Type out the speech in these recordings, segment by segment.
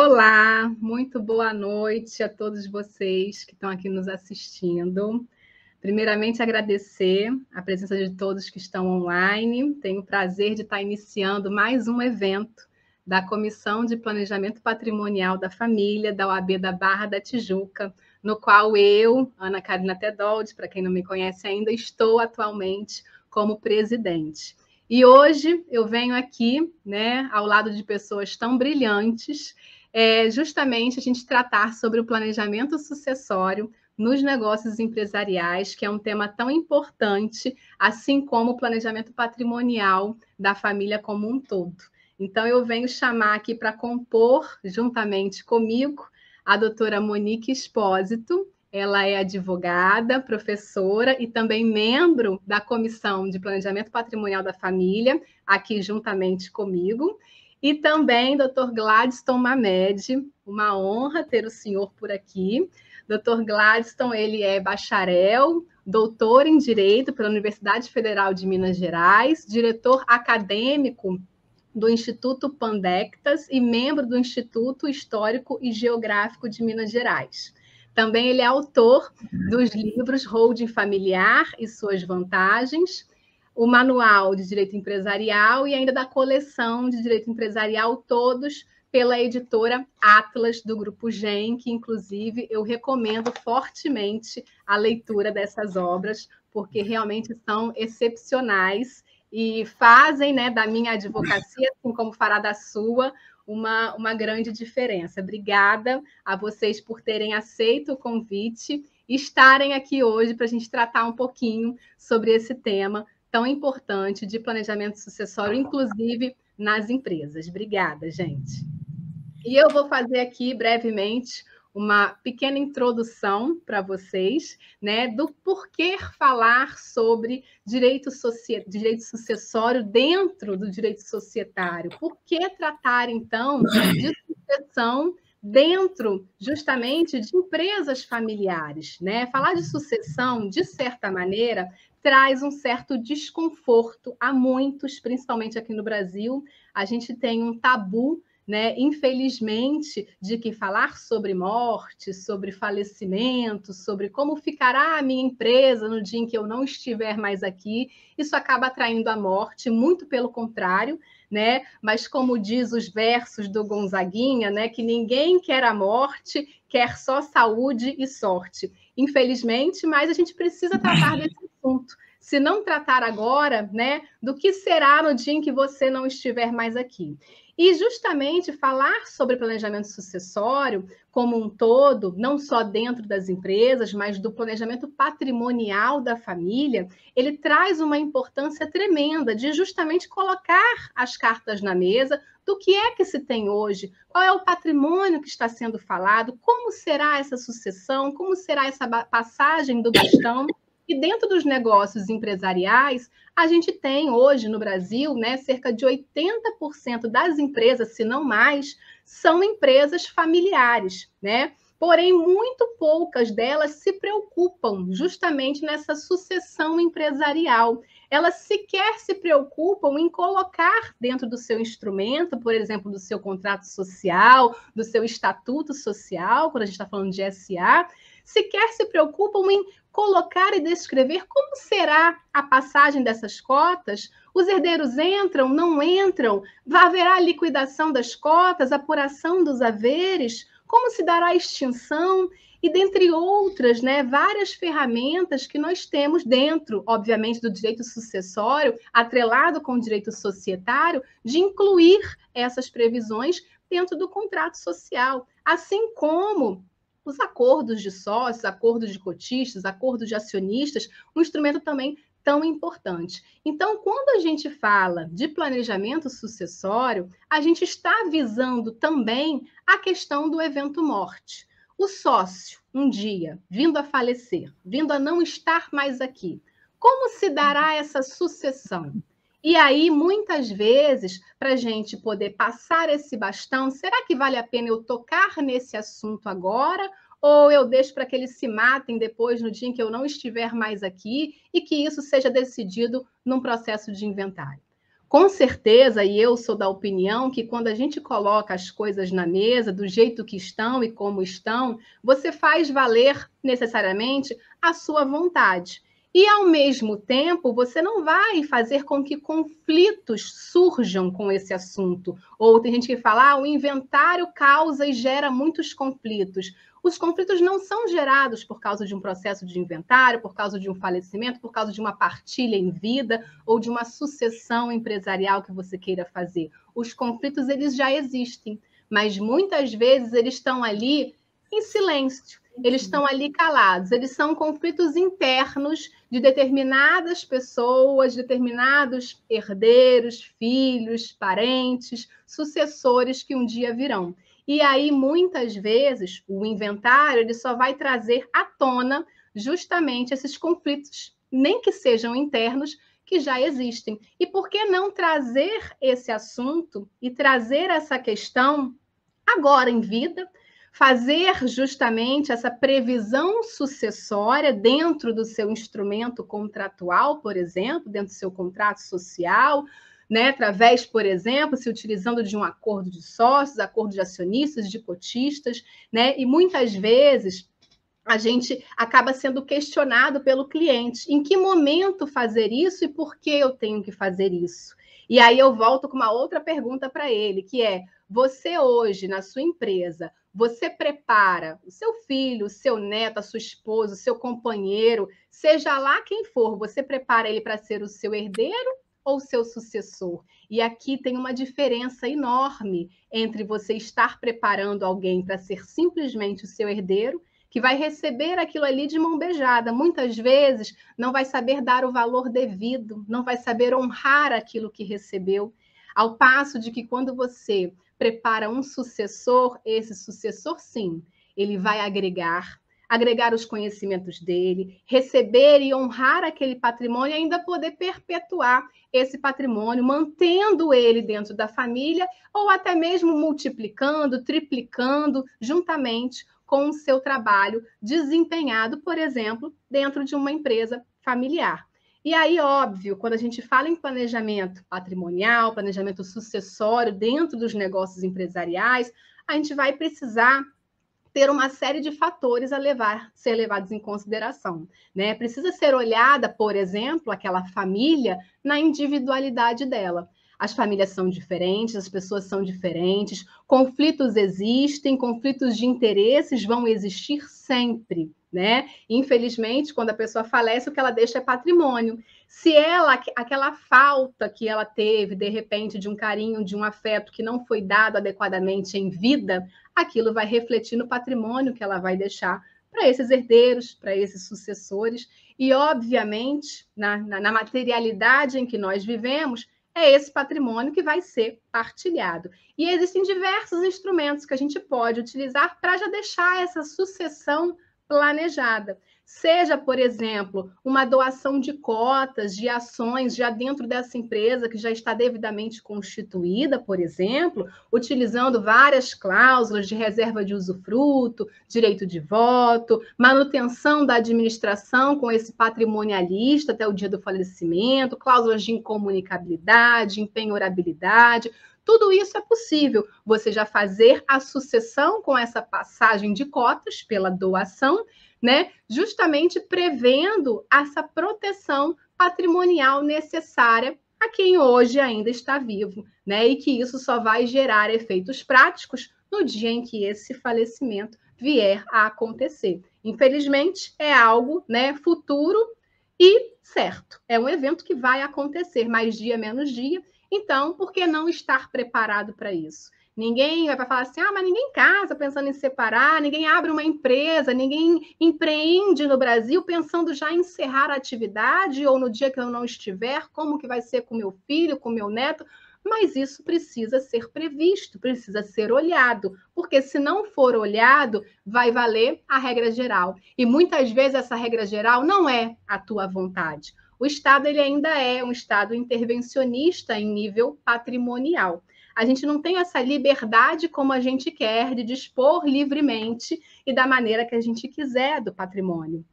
Olá, muito boa noite a todos vocês que estão aqui nos assistindo. Primeiramente, agradecer a presença de todos que estão online. Tenho o prazer de estar iniciando mais um evento da Comissão de Planejamento Patrimonial da Família da OAB da Barra da Tijuca, no qual eu, Ana Carolina Tedoldi, para quem não me conhece ainda, estou atualmente como presidente. E hoje eu venho aqui, ao lado de pessoas tão brilhantes, justamente a gente tratar sobre o planejamento sucessório nos negócios empresariais, que é um tema tão importante, assim como o planejamento patrimonial da família como um todo. Então, eu venho chamar aqui para compor, juntamente comigo, a doutora Monique Espósito. Ela é advogada, professora e também membro da Comissão de Planejamento Patrimonial da Família, aqui juntamente comigo. E também Dr. Gladstone Mamed, uma honra ter o senhor por aqui. Dr. Gladstone, ele é bacharel, doutor em Direito pela Universidade Federal de Minas Gerais, diretor acadêmico do Instituto Pandectas e membro do Instituto Histórico e Geográfico de Minas Gerais. Também ele é autor dos livros Holding Familiar e Suas Vantagens, o Manual de Direito Empresarial e ainda da coleção de Direito Empresarial, todos pela editora Atlas, do Grupo GEM, que, inclusive, eu recomendo fortemente a leitura dessas obras, porque realmente são excepcionais e fazem, da minha advocacia, assim como fará da sua, uma grande diferença. Obrigada a vocês por terem aceito o convite e estarem aqui hoje para a gente tratar um pouquinho sobre esse tema tão importante de planejamento sucessório, inclusive nas empresas. Obrigada, gente. E eu vou fazer aqui, brevemente, uma pequena introdução para vocês, do porquê falar sobre direito sucessório dentro do direito societário. Por que tratar, então, de sucessão dentro, justamente, de empresas familiares, Falar de sucessão, de certa maneira, traz um certo desconforto a muitos, principalmente aqui no Brasil. A gente tem um tabu, infelizmente, de que falar sobre morte, sobre falecimento, sobre como ficará a minha empresa no dia em que eu não estiver mais aqui, isso acaba atraindo a morte, muito pelo contrário, Mas como diz os versos do Gonzaguinha, que ninguém quer a morte, quer só saúde e sorte. Infelizmente, mas a gente precisa tratar desse assunto. Se não tratar agora, do que será no dia em que você não estiver mais aqui. E justamente falar sobre planejamento sucessório como um todo, não só dentro das empresas, mas do planejamento patrimonial da família, ele traz uma importância tremenda de justamente colocar as cartas na mesa do que é que se tem hoje, qual é o patrimônio que está sendo falado, como será essa sucessão, como será essa passagem do bastão. E dentro dos negócios empresariais, a gente tem hoje no Brasil, cerca de 80% das empresas, se não mais, são empresas familiares, Porém, muito poucas delas se preocupam justamente nessa sucessão empresarial. Elas sequer se preocupam em colocar dentro do seu instrumento, por exemplo, do seu contrato social, do seu estatuto social, quando a gente está falando de SA, sequer se preocupam em colocar e descrever como será a passagem dessas cotas. Os herdeiros entram, não entram? Haverá liquidação das cotas, apuração dos haveres? Como se dará a extinção? E, dentre outras, várias ferramentas que nós temos dentro, obviamente, do direito sucessório, atrelado com o direito societário, de incluir essas previsões dentro do contrato social, assim como os acordos de sócios, acordos de cotistas, acordos de acionistas, um instrumento também tão importante. Então, quando a gente fala de planejamento sucessório, a gente está visando também a questão do evento morte. O sócio, um dia, vindo a falecer, vindo a não estar mais aqui, como se dará essa sucessão? E aí, muitas vezes, para a gente poder passar esse bastão, será que vale a pena eu tocar nesse assunto agora? Ou eu deixo para que eles se matem depois, no dia em que eu não estiver mais aqui, e que isso seja decidido num processo de inventário? Com certeza, e eu sou da opinião que quando a gente coloca as coisas na mesa do jeito que estão e como estão, você faz valer necessariamente a sua vontade. E, ao mesmo tempo, você não vai fazer com que conflitos surjam com esse assunto. Ou tem gente que fala, o inventário causa e gera muitos conflitos. Os conflitos não são gerados por causa de um processo de inventário, por causa de um falecimento, por causa de uma partilha em vida ou de uma sucessão empresarial que você queira fazer. Os conflitos, eles já existem, mas muitas vezes eles estão ali em silêncio, eles estão ali calados, eles são conflitos internos de determinadas pessoas, determinados herdeiros, filhos, parentes, sucessores que um dia virão. E aí, muitas vezes, o inventário ele só vai trazer à tona justamente esses conflitos, nem que sejam internos, que já existem. E por que não trazer esse assunto e trazer essa questão agora em vida, fazer justamente essa previsão sucessória dentro do seu instrumento contratual, por exemplo, dentro do seu contrato social, né, através, por exemplo, se utilizando de um acordo de sócios, acordo de acionistas, de cotistas, né, e muitas vezes a gente acaba sendo questionado pelo cliente. Em que momento fazer isso e por que eu tenho que fazer isso? E aí eu volto com uma outra pergunta para ele, que é, você hoje, na sua empresa, você prepara o seu filho, o seu neto, a sua esposa, o seu companheiro, seja lá quem for, você prepara ele para ser o seu herdeiro ou o seu sucessor? E aqui tem uma diferença enorme entre você estar preparando alguém para ser simplesmente o seu herdeiro, que vai receber aquilo ali de mão beijada. Muitas vezes não vai saber dar o valor devido, não vai saber honrar aquilo que recebeu. Ao passo de que quando você prepara um sucessor, esse sucessor, sim, ele vai agregar os conhecimentos dele, receber e honrar aquele patrimônio e ainda poder perpetuar esse patrimônio, mantendo ele dentro da família ou até mesmo multiplicando, triplicando juntamente com o seu trabalho desempenhado, por exemplo, dentro de uma empresa familiar. E aí, óbvio, quando a gente fala em planejamento patrimonial, planejamento sucessório dentro dos negócios empresariais, a gente vai precisar ter uma série de fatores a ser levados em consideração, né? Precisa ser olhada, por exemplo, aquela família na individualidade dela. As famílias são diferentes, as pessoas são diferentes, conflitos existem, conflitos de interesses vão existir sempre, né? Infelizmente, quando a pessoa falece, o que ela deixa é patrimônio. Se ela, aquela falta que ela teve, de repente, de um carinho, de um afeto que não foi dado adequadamente em vida, aquilo vai refletir no patrimônio que ela vai deixar para esses herdeiros, para esses sucessores. E, obviamente, na materialidade em que nós vivemos, é esse patrimônio que vai ser partilhado. E existem diversos instrumentos que a gente pode utilizar para já deixar essa sucessão planejada. Seja, por exemplo, uma doação de cotas, de ações já dentro dessa empresa que já está devidamente constituída, por exemplo, utilizando várias cláusulas de reserva de usufruto, direito de voto, manutenção da administração com esse patrimonialista até o dia do falecimento, cláusulas de incomunicabilidade, empenhorabilidade. Tudo isso é possível. Você já fazer a sucessão com essa passagem de cotas pela doação, né? Justamente prevendo essa proteção patrimonial necessária a quem hoje ainda está vivo, né? E que isso só vai gerar efeitos práticos no dia em que esse falecimento vier a acontecer. Infelizmente, é algo, né, futuro e certo. É um evento que vai acontecer mais dia, menos dia. Então, por que não estar preparado para isso? Ninguém vai falar assim, mas ninguém casa pensando em separar, ninguém abre uma empresa, ninguém empreende no Brasil pensando já em encerrar a atividade ou no dia que eu não estiver, como que vai ser com meu filho, com meu neto? Mas isso precisa ser previsto, precisa ser olhado, porque se não for olhado, vai valer a regra geral. E muitas vezes essa regra geral não é a tua vontade. O Estado ele ainda é um Estado intervencionista em nível patrimonial. A gente não tem essa liberdade como a gente quer de dispor livremente e da maneira que a gente quiser do patrimônio.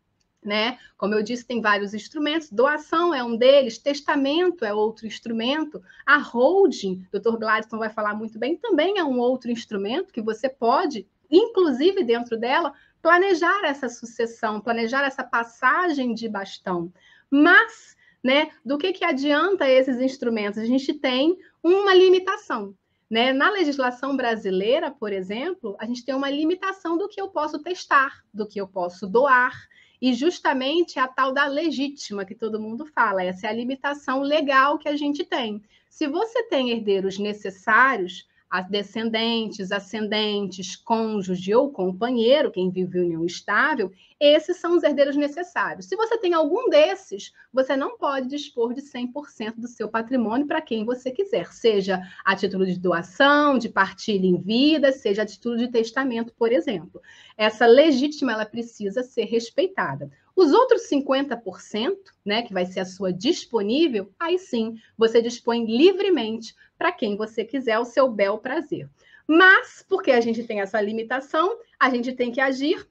né? Como eu disse, tem vários instrumentos, doação é um deles, testamento é outro instrumento, a holding, o Dr. Gladstone vai falar muito bem, também é um outro instrumento que você pode, inclusive dentro dela, planejar essa sucessão, planejar essa passagem de bastão. Mas, né, do que adianta esses instrumentos? A gente tem uma limitação. Né? Na legislação brasileira, por exemplo, a gente tem uma limitação do que eu posso testar, do que eu posso doar, e justamente a tal da legítima que todo mundo fala, essa é a limitação legal que a gente tem. Se você tem herdeiros necessários, descendentes, ascendentes, cônjuge ou companheiro, quem vive em união estável, esses são os herdeiros necessários. Se você tem algum desses, você não pode dispor de 100% do seu patrimônio para quem você quiser, seja a título de doação, de partilha em vida, seja a título de testamento, por exemplo. Essa legítima, ela precisa ser respeitada. Os outros 50%, né, que vai ser a sua disponível, aí sim, você dispõe livremente para quem você quiser, ao seu bel prazer. Mas, porque a gente tem essa limitação, a gente tem que agir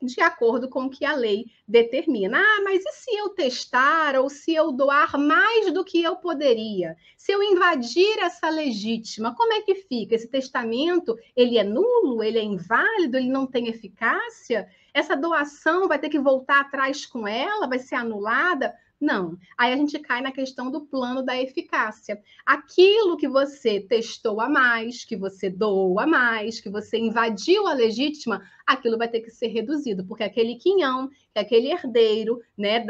de acordo com o que a lei determina. Ah, mas e se eu testar ou se eu doar mais do que eu poderia? Se eu invadir essa legítima, como é que fica? Esse testamento, ele é nulo? Ele é inválido? Ele não tem eficácia? Essa doação vai ter que voltar atrás com ela? Vai ser anulada? Não. Aí a gente cai na questão do plano da eficácia. Aquilo que você testou a mais, que você doou a mais, que você invadiu a legítima, aquilo vai ter que ser reduzido, porque aquele quinhão, aquele herdeiro, né,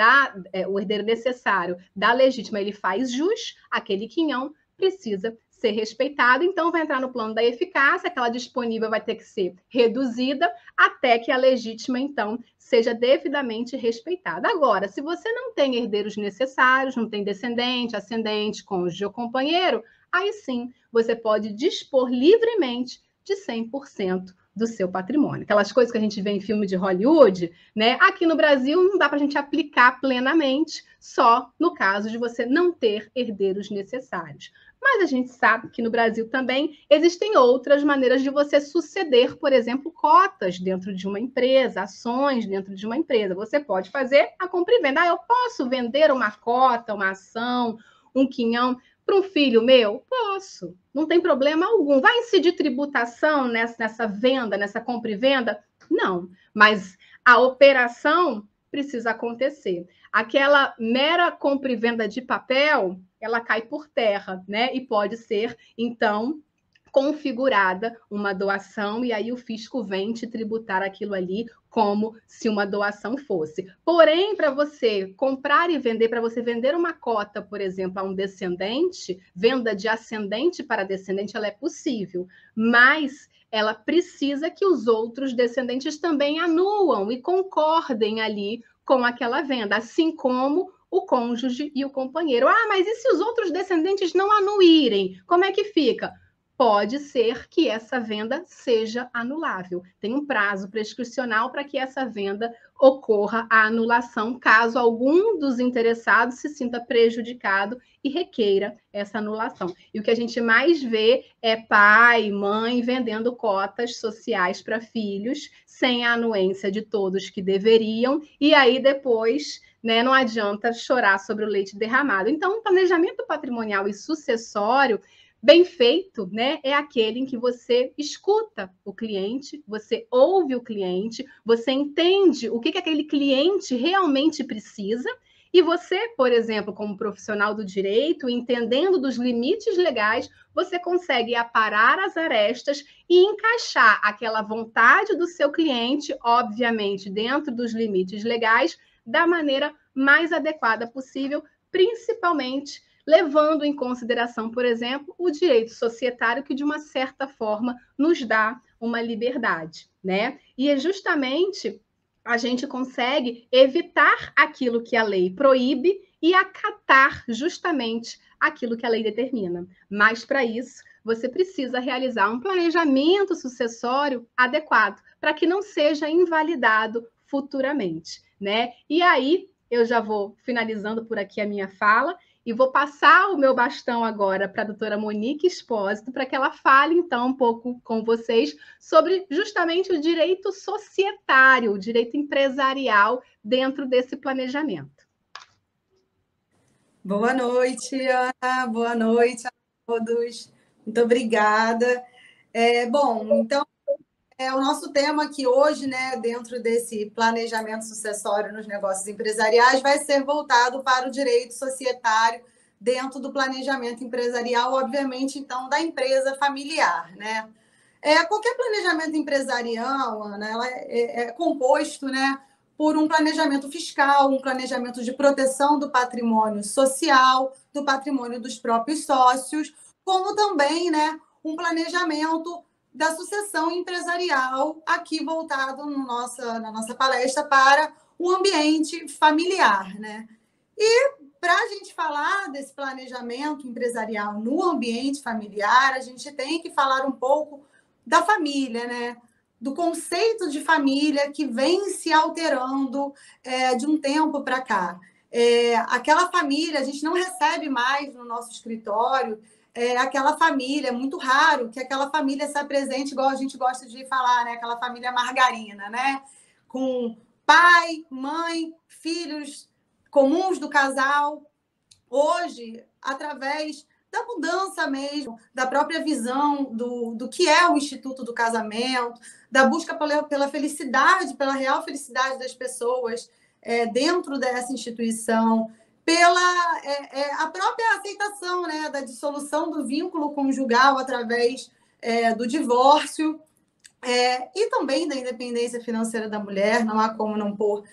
o herdeiro necessário da legítima, ele faz jus, aquele quinhão precisa ser respeitado, então vai entrar no plano da eficácia, aquela disponível vai ter que ser reduzida até que a legítima, então, seja devidamente respeitada. Agora, se você não tem herdeiros necessários, não tem descendente, ascendente, cônjuge ou companheiro, aí sim, você pode dispor livremente de 100% do seu patrimônio. Aquelas coisas que a gente vê em filme de Hollywood, né? Aqui no Brasil não dá para a gente aplicar plenamente, só no caso de você não ter herdeiros necessários. Mas a gente sabe que no Brasil também existem outras maneiras de você suceder, por exemplo, cotas dentro de uma empresa, ações dentro de uma empresa. Você pode fazer a compra e venda. Ah, eu posso vender uma cota, uma ação, um quinhão para um filho meu? Posso, não tem problema algum. Vai incidir tributação nessa venda, nessa compra e venda? Não, mas a operação precisa acontecer. Aquela mera compra e venda de papel, ela cai por terra, né? E pode ser, então, configurada uma doação, e aí o fisco vem te tributar aquilo ali como se uma doação fosse. Porém, para você comprar e vender, para você vender uma cota, por exemplo, a um descendente, venda de ascendente para descendente, ela é possível, mas ela precisa que os outros descendentes também anuam e concordem ali com aquela venda, assim como o cônjuge e o companheiro. Ah, mas e se os outros descendentes não anuírem? Como é que fica? Pode ser que essa venda seja anulável. Tem um prazo prescricional para que essa venda ocorra a anulação, caso algum dos interessados se sinta prejudicado e requeira essa anulação. E o que a gente mais vê é pai, mãe vendendo cotas sociais para filhos, sem a anuência de todos que deveriam, e aí depois, né, não adianta chorar sobre o leite derramado. Então, o planejamento patrimonial e sucessório bem feito, né, é aquele em que você escuta o cliente, você ouve o cliente, você entende o que aquele cliente realmente precisa, e você, por exemplo, como profissional do direito, entendendo dos limites legais, você consegue aparar as arestas e encaixar aquela vontade do seu cliente, obviamente, dentro dos limites legais, da maneira mais adequada possível, principalmente levando em consideração, por exemplo, o direito societário, que de uma certa forma nos dá uma liberdade, né? E é justamente a gente consegue evitar aquilo que a lei proíbe e acatar justamente aquilo que a lei determina. Mas para isso, você precisa realizar um planejamento sucessório adequado, para que não seja invalidado futuramente, né? E aí, eu já vou finalizando por aqui a minha fala, E vou passar o meu bastão agora para a doutora Monique Espósito, para que ela fale, então, um pouco com vocês sobre justamente o direito societário, o direito empresarial dentro desse planejamento. Boa noite, Ana. Boa noite a todos. Muito obrigada. Então, o nosso tema aqui hoje, né, dentro desse planejamento sucessório nos negócios empresariais, vai ser voltado para o direito societário dentro do planejamento empresarial, obviamente, então, da empresa familiar, né? Qualquer planejamento empresarial, Ana, ela é composto, né, por um planejamento fiscal, um planejamento de proteção do patrimônio social, do patrimônio dos próprios sócios, como também, né, um planejamento da sucessão empresarial, aqui voltado na nossa palestra para o ambiente familiar, né? E para a gente falar desse planejamento empresarial no ambiente familiar, a gente tem que falar um pouco da família, né? Do conceito de família que vem se alterando de um tempo para cá. Aquela família, a gente não recebe mais no nosso escritório aquela família, é muito raro que aquela família se apresente igual a gente gosta de falar, né? Aquela família margarina, né? Com pai, mãe, filhos comuns do casal. Hoje, através da mudança mesmo, da própria visão do que é o Instituto do Casamento, da busca pela felicidade, pela real felicidade das pessoas dentro dessa instituição, pela a própria aceitação, né, da dissolução do vínculo conjugal através do divórcio, e também da independência financeira da mulher, não há como não pôr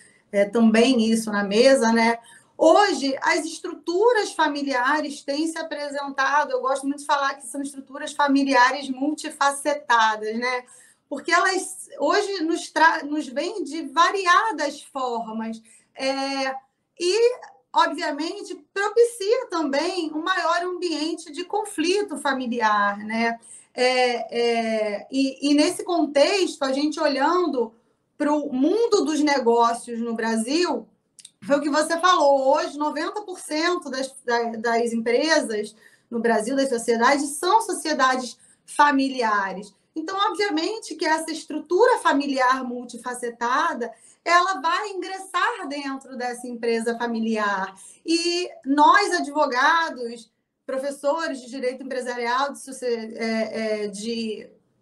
também isso na mesa, né? Hoje, as estruturas familiares têm se apresentado, eu gosto muito de falar que são estruturas familiares multifacetadas, né? Porque elas hoje nos vêm de variadas formas. E, obviamente, propicia também um maior ambiente de conflito familiar, né? E nesse contexto, a gente olhando para o mundo dos negócios no Brasil, foi o que você falou. Hoje, 90% das empresas no Brasil, das sociedades, são sociedades familiares. Então, obviamente, que essa estrutura familiar multifacetada, ela vai ingressar dentro dessa empresa familiar. E nós, advogados, professores de direito empresarial,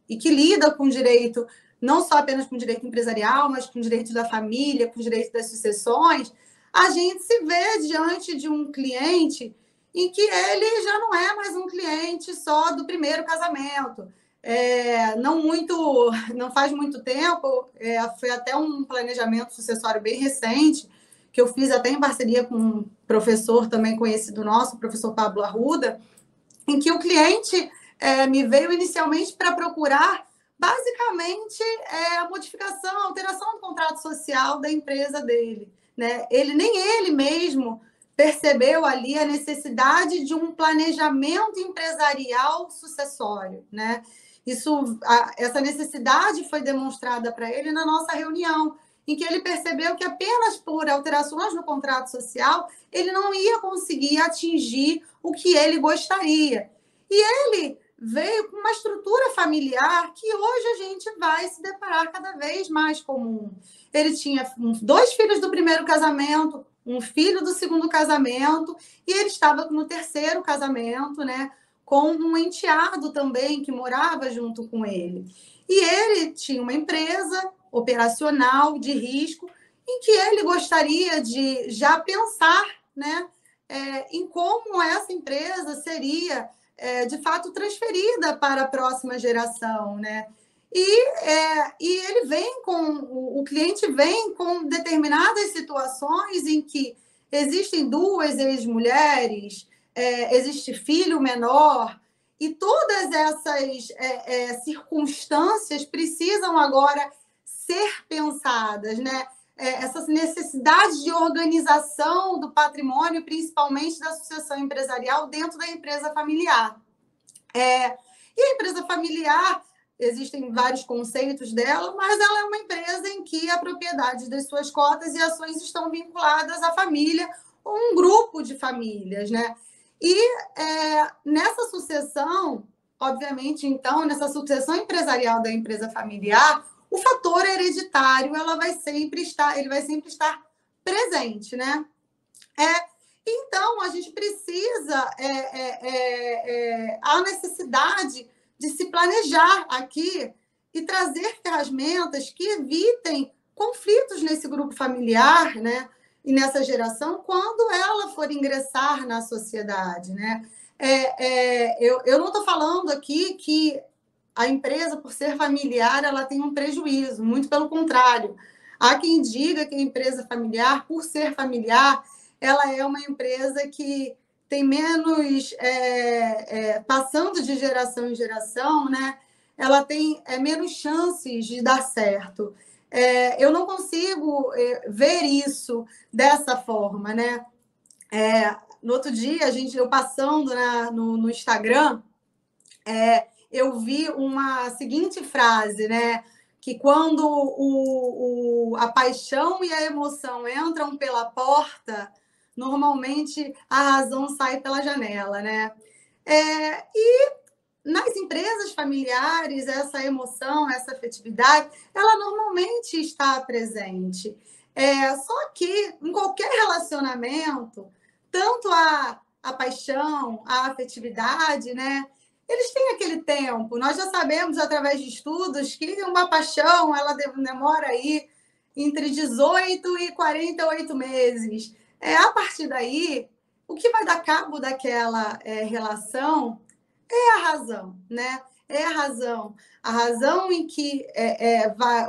e que lidam com direito, não só apenas com direito empresarial, mas com direito da família, com direito das sucessões, a gente se vê diante de um cliente em que ele já não é mais um cliente só do primeiro casamento. Não faz muito tempo, foi até um planejamento sucessório bem recente, que eu fiz até em parceria com um professor também conhecido nosso, o professor Pablo Arruda, em que o cliente me veio inicialmente para procurar, basicamente, a modificação, a alteração do contrato social da empresa dele, né? Nem ele mesmo percebeu ali a necessidade de um planejamento empresarial sucessório, né? Essa necessidade foi demonstrada para ele na nossa reunião, em que ele percebeu que apenas por alterações no contrato social ele não ia conseguir atingir o que ele gostaria. E ele veio com uma estrutura familiar que hoje a gente vai se deparar cada vez mais comum. Ele tinha 2 filhos do primeiro casamento, um filho do segundo casamento, e ele estava no terceiro casamento, né, com um enteado também que morava junto com ele. E ele tinha uma empresa operacional de risco em que ele gostaria de já pensar, né, em como essa empresa seria de fato transferida para a próxima geração, né? E ele o cliente vem com determinadas situações em que existem 2 ex-mulheres, existe filho menor, e todas essas circunstâncias precisam agora ser pensadas, né? Essas necessidades de organização do patrimônio, principalmente da sucessão empresarial dentro da empresa familiar. E a empresa familiar, existem vários conceitos dela, mas ela é uma empresa em que a propriedade das suas cotas e ações estão vinculadas à família um grupo de famílias, né? E nessa sucessão, obviamente, então, nessa sucessão empresarial da empresa familiar, o fator hereditário ele vai sempre estar presente, né? Então, a gente precisa, há necessidade de se planejar aqui e trazer ferramentas que evitem conflitos nesse grupo familiar, né? E nessa geração, quando ela for ingressar na sociedade, né? Eu não estou falando aqui que a empresa, por ser familiar, ela tem um prejuízo, muito pelo contrário. Há quem diga que a empresa familiar, por ser familiar, ela é uma empresa que tem menos, passando de geração em geração, né? Ela tem menos chances de dar certo. Eu não consigo ver isso dessa forma, né? No outro dia, eu passando no Instagram, eu vi uma seguinte frase, né? Que quando a paixão e a emoção entram pela porta, normalmente a razão sai pela janela, né? E nas empresas familiares, essa emoção, essa afetividade, ela normalmente está presente. Só que em qualquer relacionamento, tanto a paixão, a afetividade, né? Eles têm aquele tempo. Nós já sabemos, através de estudos, que uma paixão ela demora aí entre 18 e 48 meses. A partir daí, o que vai dar cabo daquela relação é a razão, né? É a razão em que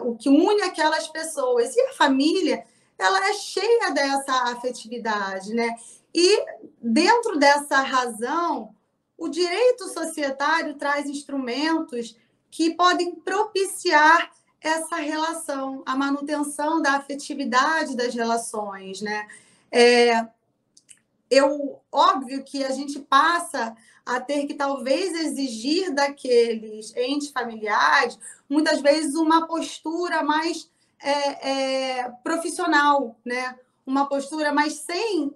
o que une aquelas pessoas. E a família, ela é cheia dessa afetividade, né? E dentro dessa razão, o direito societário traz instrumentos que podem propiciar essa relação, a manutenção da afetividade das relações, né? Óbvio que a gente passa a ter que talvez exigir daqueles entes familiares, muitas vezes, uma postura mais profissional, né? Uma postura mais sem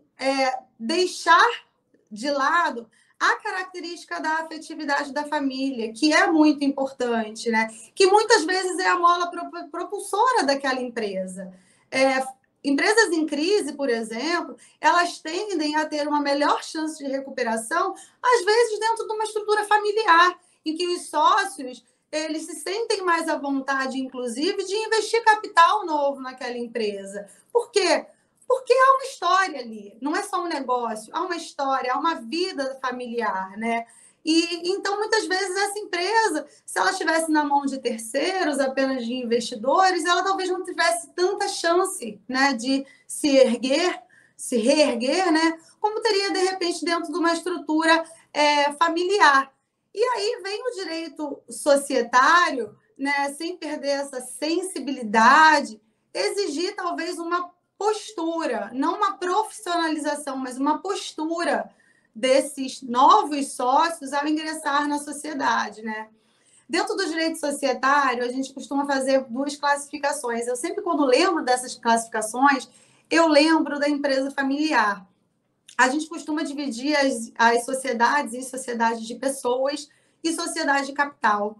deixar de lado a característica da afetividade da família, que é muito importante, né? Que muitas vezes é a mola propulsora daquela empresa. Empresas em crise, por exemplo, elas tendem a ter uma melhor chance de recuperação, às vezes dentro de uma estrutura familiar, em que os sócios eles se sentem mais à vontade, inclusive, de investir capital novo naquela empresa. Por quê? Porque há uma história ali, não é só um negócio, há uma história, há uma vida familiar, né? E então, muitas vezes, essa empresa, se ela estivesse na mão de terceiros, apenas de investidores, ela talvez não tivesse tanta chance, né, de se reerguer, né, como teria, de repente, dentro de uma estrutura familiar. E aí vem o direito societário, né, sem perder essa sensibilidade, exigir talvez uma postura, não uma profissionalização, mas uma postura desses novos sócios ao ingressar na sociedade, né? Dentro do direito societário, a gente costuma fazer duas classificações. Eu sempre, quando lembro dessas classificações, eu lembro da empresa familiar. A gente costuma dividir as sociedades em sociedades de pessoas e sociedade de capital.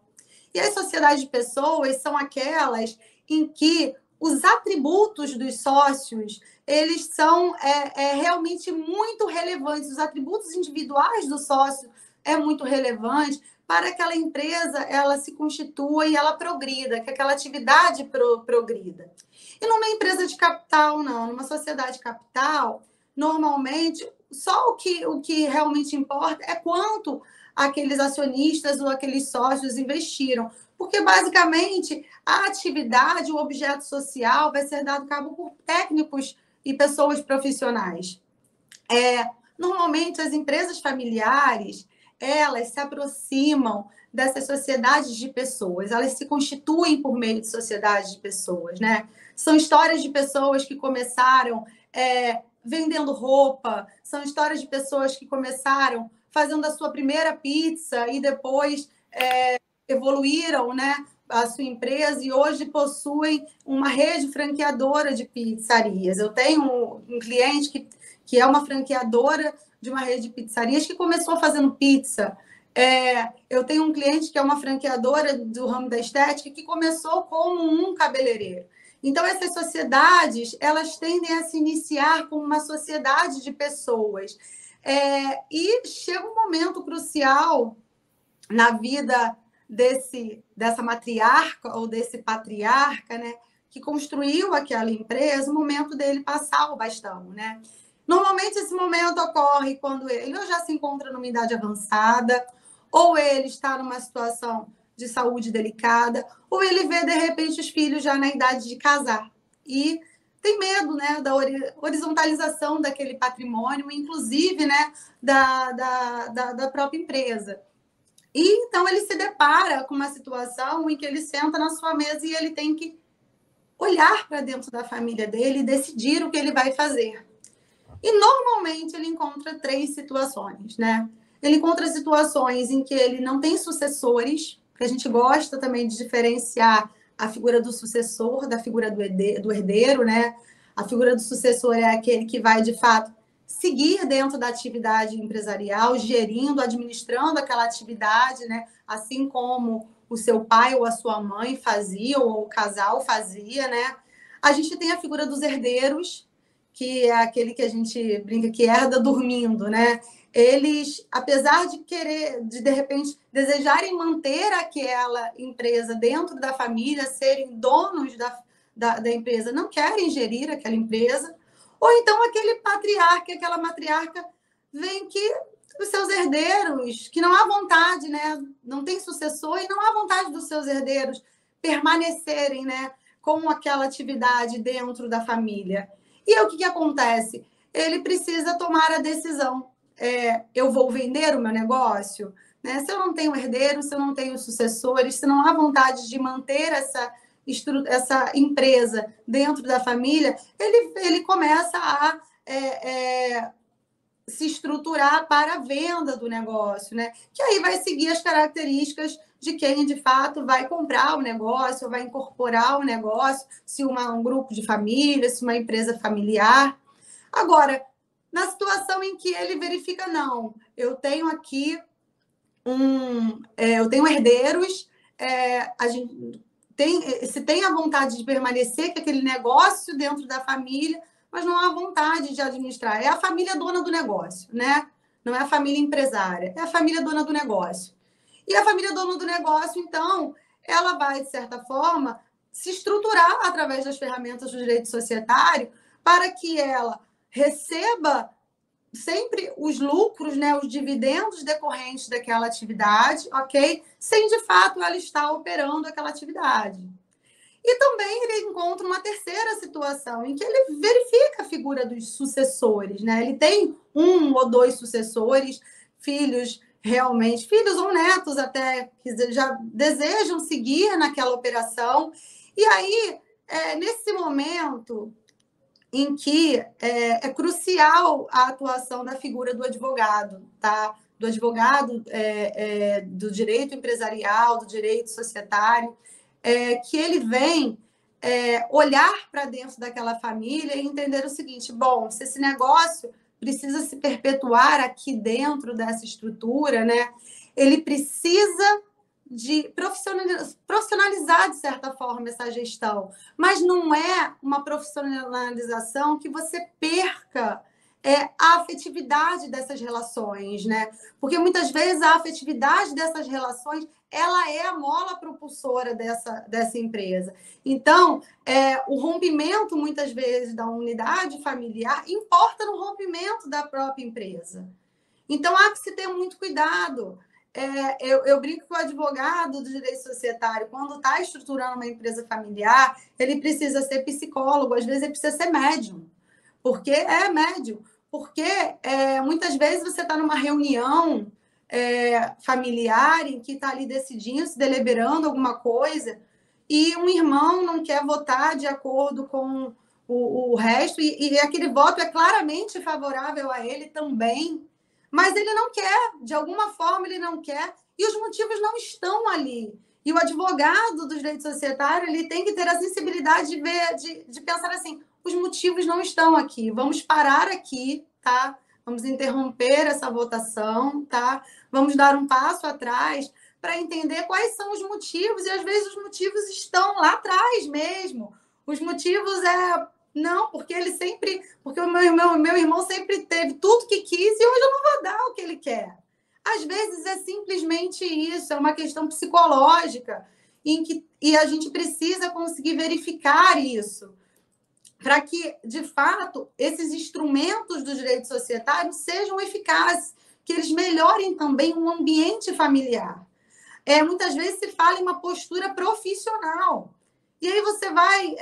E as sociedades de pessoas são aquelas em que os atributos dos sócios eles são realmente muito relevantes. Os atributos individuais do sócio é muito relevante para que aquela empresa ela se constitua e ela progrida, que aquela atividade progrida. E numa empresa de capital, não. Numa sociedade de capital, normalmente, só o que realmente importa é quanto aqueles acionistas ou aqueles sócios investiram. Porque, basicamente, a atividade, o objeto social, vai ser dado cabo por técnicos e pessoas profissionais. Normalmente, as empresas familiares, elas se aproximam dessas sociedades de pessoas, elas se constituem por meio de sociedades de pessoas, né? São histórias de pessoas que começaram vendendo roupa, são histórias de pessoas que começaram fazendo a sua primeira pizza e depois evoluíram, né, a sua empresa e hoje possuem uma rede franqueadora de pizzarias. Eu tenho um cliente que é uma franqueadora de uma rede de pizzarias que começou fazendo pizza. Eu tenho um cliente que é uma franqueadora do ramo da estética que começou como um cabeleireiro. Então, essas sociedades, elas tendem a se iniciar como uma sociedade de pessoas. E chega um momento crucial na vida dessa matriarca ou desse patriarca, né, que construiu aquela empresa, o momento dele passar o bastão, né? Normalmente, esse momento ocorre quando ele ou já se encontra numa idade avançada, ou ele está numa situação de saúde delicada, ou ele vê, de repente, os filhos já na idade de casar. E tem medo, né, da horizontalização daquele patrimônio, inclusive, né, da própria empresa. E então ele se depara com uma situação em que ele senta na sua mesa e ele tem que olhar para dentro da família dele e decidir o que ele vai fazer. E normalmente ele encontra 3 situações, né? Ele encontra situações em que ele não tem sucessores, que a gente gosta também de diferenciar a figura do sucessor da figura do herdeiro, né? A figura do sucessor é aquele que vai, de fato, seguir dentro da atividade empresarial, gerindo, administrando aquela atividade, né? Assim como o seu pai ou a sua mãe faziam, ou o casal fazia, né? A gente tem a figura dos herdeiros, que é aquele que a gente brinca que herda dormindo, né? Eles, apesar de querer, de repente, desejarem manter aquela empresa dentro da família, serem donos da empresa, não querem gerir aquela empresa, ou então aquele patriarca, aquela matriarca, vem que os seus herdeiros, que não há vontade, né? Não tem sucessor e não há vontade dos seus herdeiros permanecerem, né, com aquela atividade dentro da família. E aí, o que acontece? Ele precisa tomar a decisão. Eu vou vender o meu negócio? Né? Se eu não tenho herdeiro, se eu não tenho sucessores, se não há vontade de manter essa empresa dentro da família, ele começa a se estruturar para a venda do negócio, né? Que aí vai seguir as características de quem, de fato, vai comprar o negócio, vai incorporar o negócio, se um grupo de família, se uma empresa familiar. Agora, na situação em que ele verifica, não, eu tenho aqui eu tenho herdeiros, se tem a vontade de permanecer com aquele negócio dentro da família, mas não há vontade de administrar. É a família dona do negócio, né? Não é a família empresária, é a família dona do negócio. E a família dona do negócio, então, ela vai, de certa forma, se estruturar através das ferramentas do direito societário para que ela receba sempre os lucros, né, os dividendos decorrentes daquela atividade, ok? Sem, de fato, ela estar operando aquela atividade. E também ele encontra uma terceira situação, em que ele verifica a figura dos sucessores, né? Ele tem 1 ou 2 sucessores, filhos realmente, filhos ou netos até, que já desejam seguir naquela operação. E aí, nesse momento em que é crucial a atuação da figura do advogado, tá? Do advogado do direito empresarial, do direito societário, que ele vem olhar para dentro daquela família e entender o seguinte: bom, se esse negócio precisa se perpetuar aqui dentro dessa estrutura, né? Ele precisa de profissionalizar, de certa forma, essa gestão. Mas não é uma profissionalização que você perca a afetividade dessas relações, né? Porque muitas vezes a afetividade dessas relações ela é a mola propulsora dessa empresa. Então, o rompimento, muitas vezes, da unidade familiar importa no rompimento da própria empresa. Então, há que se ter muito cuidado. Eu brinco com o advogado do direito societário, quando está estruturando uma empresa familiar, ele precisa ser psicólogo, às vezes ele precisa ser médium. Porque médium. Porque muitas vezes você está numa reunião familiar em que está ali decidindo, se deliberando alguma coisa, e um irmão não quer votar de acordo com o resto, e aquele voto é claramente favorável a ele também, mas ele não quer, de alguma forma ele não quer, e os motivos não estão ali. E o advogado do direito societário ele tem que ter a sensibilidade de pensar assim, os motivos não estão aqui, vamos parar aqui, tá? Vamos interromper essa votação, tá? Vamos dar um passo atrás para entender quais são os motivos, e às vezes os motivos estão lá atrás mesmo. Os motivos não, porque ele sempre, porque o meu irmão sempre teve tudo que quis e hoje eu não vou dar o que ele quer. Às vezes é simplesmente isso, é uma questão psicológica e a gente precisa conseguir verificar isso para que, de fato, esses instrumentos do direito societário sejam eficazes, que eles melhorem também o ambiente familiar. Muitas vezes se fala em uma postura profissional. E aí você vai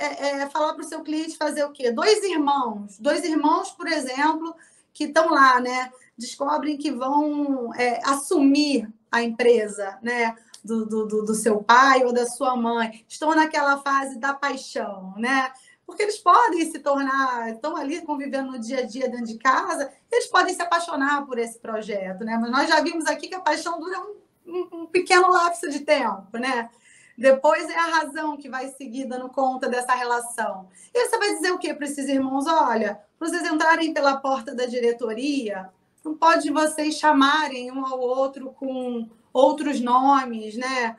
falar para o seu cliente fazer o quê? Dois irmãos, por exemplo, que estão lá, né? Descobrem que vão assumir a empresa, né? Do seu pai ou da sua mãe. Estão naquela fase da paixão, né? Porque eles podem se tornar, estão ali convivendo no dia a dia dentro de casa, eles podem se apaixonar por esse projeto, né? Mas nós já vimos aqui que a paixão dura um pequeno lapso de tempo, né? Depois é a razão que vai seguir dando conta dessa relação. E você vai dizer o quê para esses irmãos? Olha, para vocês entrarem pela porta da diretoria, não pode vocês chamarem um ao outro com outros nomes, né?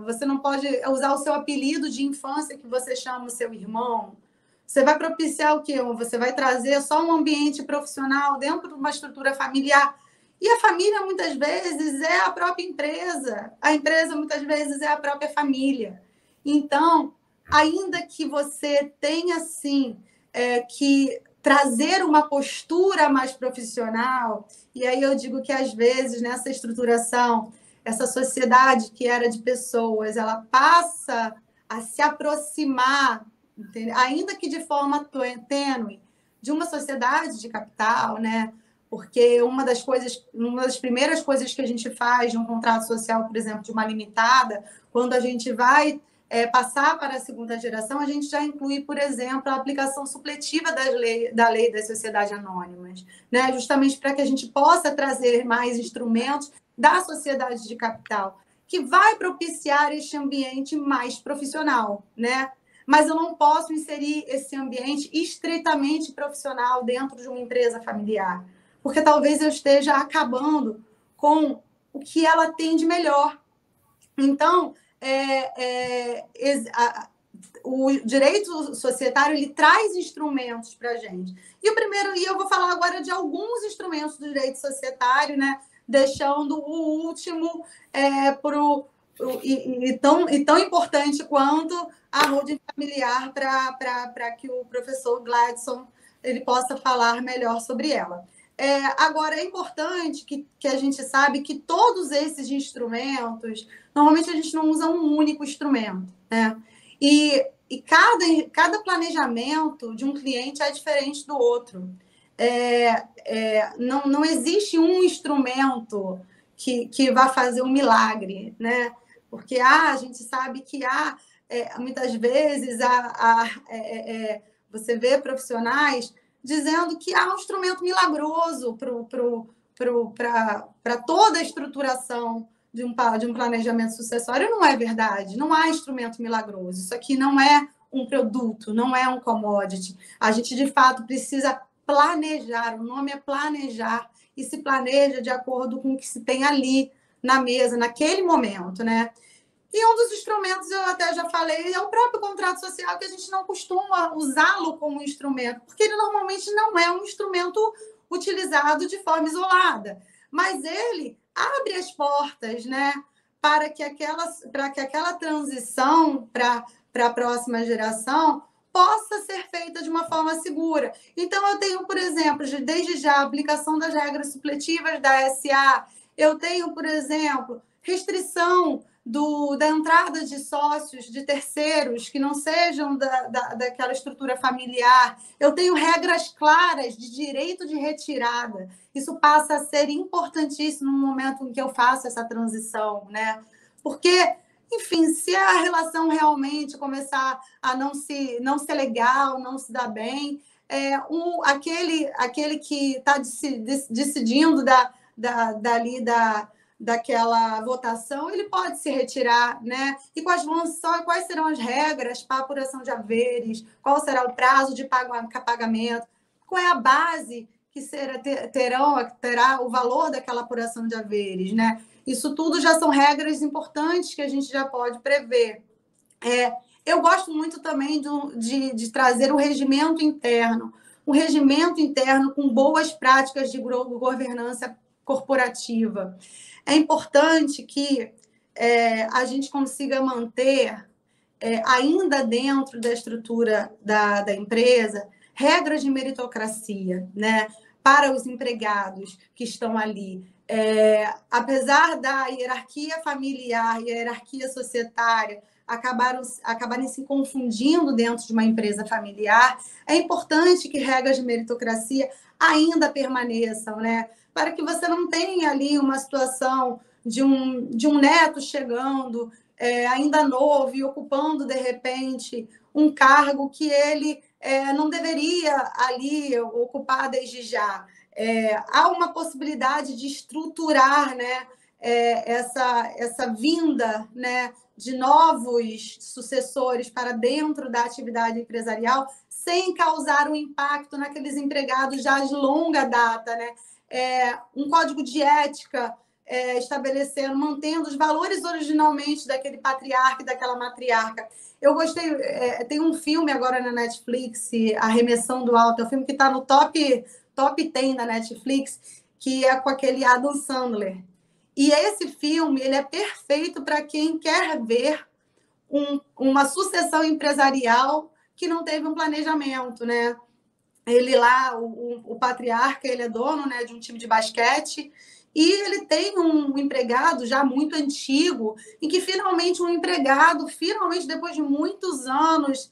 Você não pode usar o seu apelido de infância que você chama o seu irmão. Você vai propiciar o quê? Você vai trazer só um ambiente profissional dentro de uma estrutura familiar. E a família, muitas vezes, é a própria empresa. A empresa, muitas vezes, é a própria família. Então, ainda que você tenha, sim, que trazer uma postura mais profissional, e aí eu digo que, às vezes, nessa estruturação, essa sociedade que era de pessoas, ela passa a se aproximar, entendeu? Ainda que de forma tênue, de uma sociedade de capital, né? Porque uma das primeiras coisas que a gente faz num contrato social, por exemplo, de uma limitada, quando a gente vai passar para a segunda geração, a gente já inclui, por exemplo, a aplicação supletiva da lei das sociedades anônimas, né? Justamente para que a gente possa trazer mais instrumentos da sociedade de capital, que vai propiciar este ambiente mais profissional, né? Mas eu não posso inserir esse ambiente estritamente profissional dentro de uma empresa familiar, porque talvez eu esteja acabando com o que ela tem de melhor. Então, o direito societário ele traz instrumentos para a gente. E eu vou falar agora de alguns instrumentos do direito societário, né? Deixando o último tão importante quanto a holding familiar para que o professor Gladson ele possa falar melhor sobre ela. Agora, é importante que a gente sabe que todos esses instrumentos, normalmente a gente não usa um único instrumento, né? E cada planejamento de um cliente é diferente do outro. Não existe um instrumento que vá fazer um milagre, né? Porque a gente sabe que muitas vezes você vê profissionais dizendo que há um instrumento milagroso para toda a estruturação de um planejamento sucessório. Não é verdade, não há instrumento milagroso. Isso aqui não é um produto, não é um commodity. A gente, de fato, precisa planejar, o nome é planejar, e se planeja de acordo com o que se tem ali na mesa, naquele momento, né? E um dos instrumentos, eu até já falei, é o próprio contrato social, que a gente não costuma usá-lo como instrumento, porque ele normalmente não é um instrumento utilizado de forma isolada, mas ele abre as portas, né, para que aquela transição para a próxima geração possa ser feita de uma forma segura. Então, eu tenho, por exemplo, desde já a aplicação das regras supletivas da SA, eu tenho, por exemplo, restrição da entrada de sócios, de terceiros, que não sejam daquela estrutura familiar. Eu tenho regras claras de direito de retirada. Isso passa a ser importantíssimo no momento em que eu faço essa transição, né? Porque, enfim, se a relação realmente começar a não ser legal, não se dar bem, aquele que está decidindo daquela votação, ele pode se retirar, né? E quais serão as regras para apuração de haveres, qual será o prazo de pagamento, qual é a base que terá o valor daquela apuração de haveres, né? Isso tudo já são regras importantes que a gente já pode prever. Eu gosto muito também de trazer o regimento interno, um regimento interno com boas práticas de governança corporativa. É importante que a gente consiga manter, ainda dentro da estrutura da empresa, regras de meritocracia, né, para os empregados que estão ali. Apesar da hierarquia familiar e a hierarquia societária acabarem se confundindo dentro de uma empresa familiar, é importante que regras de meritocracia ainda permaneçam, né? Para que você não tenha ali uma situação de um neto chegando, ainda novo, e ocupando, de repente, um cargo que ele não deveria ali ocupar desde já. Há uma possibilidade de estruturar, né, essa vinda, né, de novos sucessores para dentro da atividade empresarial, sem causar um impacto naqueles empregados já de longa data, né? Um código de ética estabelecendo, mantendo os valores originalmente daquele patriarca e daquela matriarca. Eu gostei, tem um filme agora na Netflix, A Remissão do Alto, é um filme que está no top 10 da Netflix, que é com aquele Adam Sandler. E esse filme ele é perfeito para quem quer ver uma sucessão empresarial que não teve um planejamento, né? Ele lá, o patriarca, ele é dono, né, de um time de basquete, e ele tem um empregado já muito antigo, em que finalmente depois de muitos anos,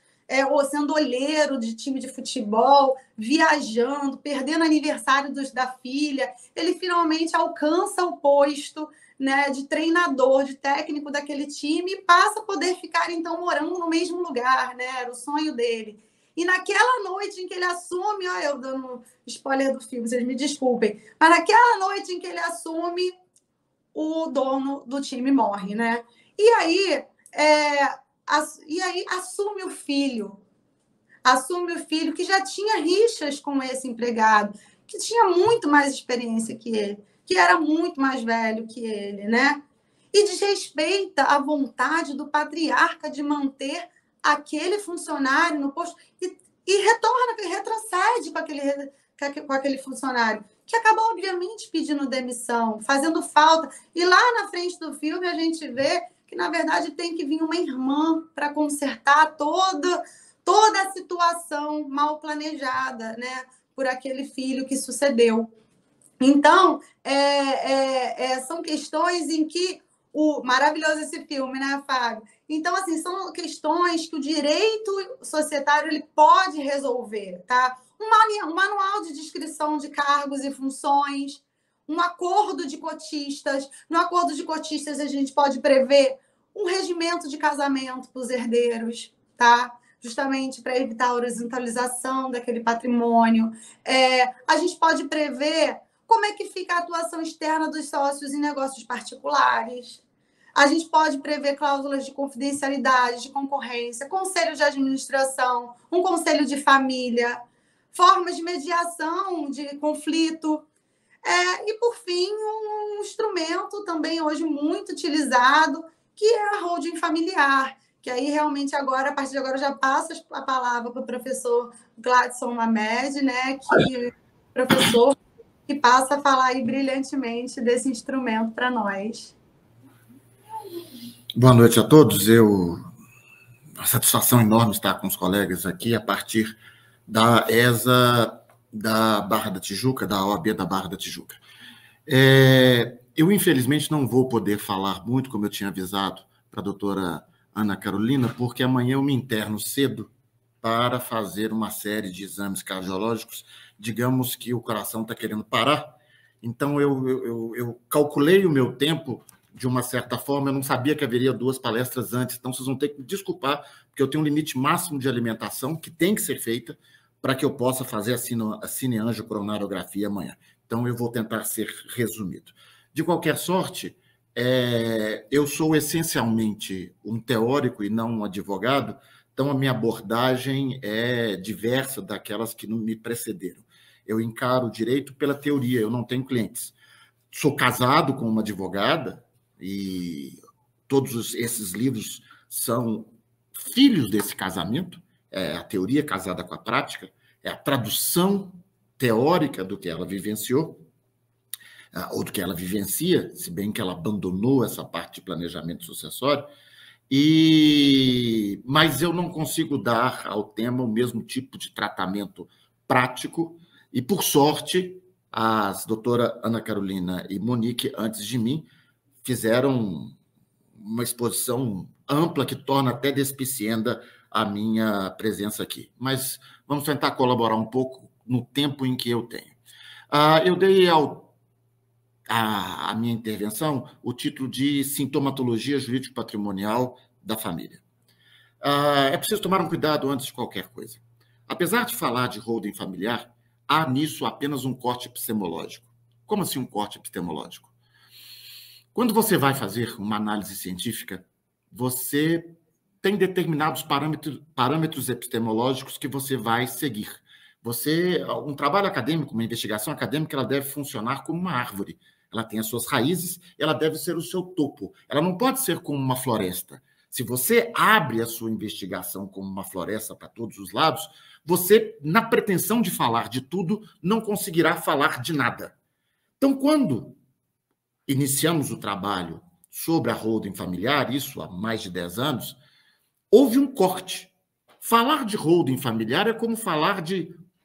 sendo olheiro de time de futebol, viajando, perdendo aniversário da filha, ele finalmente alcança o posto, né, de treinador, de técnico daquele time, e passa a poder ficar, então, morando no mesmo lugar, né? Era o sonho dele. E naquela noite em que ele assume, eu dando spoiler do filme, vocês me desculpem, mas naquela noite em que ele assume, o dono do time morre, né? E aí assume o filho que já tinha rixas com esse empregado, que tinha muito mais experiência que ele, que era muito mais velho que ele, né? E desrespeita a vontade do patriarca de manter aquele funcionário no posto e retrocede com aquele funcionário, que acabou, obviamente, pedindo demissão, fazendo falta. E lá na frente do filme a gente vê que, na verdade, tem que vir uma irmã para consertar toda a situação mal planejada, né, por aquele filho que sucedeu. Então, são questões em que maravilhoso esse filme, né, Fábio? Então, assim, são questões que o direito societário ele pode resolver, tá? Um manual de descrição de cargos e funções, um acordo de cotistas. No acordo de cotistas, a gente pode prever um regimento de casamento para os herdeiros, tá? Justamente para evitar a horizontalização daquele patrimônio. A gente pode prever como é que fica a atuação externa dos sócios em negócios particulares. A gente pode prever cláusulas de confidencialidade, de concorrência, conselho de administração, um conselho de família, formas de mediação de conflito. E, por fim, um instrumento também hoje muito utilizado, que é a holding familiar, que aí realmente agora, a partir de agora, já passo a palavra para o professor Gladson Mamed, né, que professor que passa a falar aí brilhantemente desse instrumento para nós. Boa noite a todos. Uma satisfação enorme estar com os colegas aqui a partir da ESA da Barra da Tijuca, da OAB da Barra da Tijuca. Eu, infelizmente, não vou poder falar muito, como eu tinha avisado para a doutora Ana Carolina, porque amanhã eu me interno cedo para fazer uma série de exames cardiológicos. Digamos que o coração está querendo parar, então eu calculei o meu tempo de uma certa forma, eu não sabia que haveria 2 palestras antes, então vocês vão ter que me desculpar, porque eu tenho um limite máximo de alimentação que tem que ser feita para que eu possa fazer a cineangiocoronariografia amanhã. Então, eu vou tentar ser resumido. De qualquer sorte, eu sou essencialmente um teórico e não um advogado, então a minha abordagem é diversa daquelas que me precederam. Eu encaro o direito pela teoria, eu não tenho clientes. Sou casado com uma advogada e todos esses livros são filhos desse casamento, é a teoria casada com a prática, é a tradução teórica do que ela vivenciou, ou do que ela vivencia, se bem que ela abandonou essa parte de planejamento sucessório, mas eu não consigo dar ao tema o mesmo tipo de tratamento prático, e, por sorte, as doutora Ana Carolina e Monique, antes de mim, fizeram uma exposição ampla que torna até despicienda a minha presença aqui. Mas vamos tentar colaborar um pouco no tempo em que eu tenho. Eu dei a minha intervenção o título de Sintomatologia Jurídico-Patrimonial da Família. É preciso tomar um cuidado antes de qualquer coisa. Apesar de falar de holding familiar, há nisso apenas um corte epistemológico. Como assim um corte epistemológico? Quando você vai fazer uma análise científica, você tem determinados parâmetros epistemológicos que você vai seguir. Um trabalho acadêmico, uma investigação acadêmica, ela deve funcionar como uma árvore. Ela tem as suas raízes, ela deve ser o seu topo. Ela não pode ser como uma floresta. Se você abre a sua investigação como uma floresta para todos os lados, você, na pretensão de falar de tudo, não conseguirá falar de nada. Então, quando iniciamos o trabalho sobre a holding familiar, isso há mais de 10 anos, houve um corte. Falar de holding familiar é como falar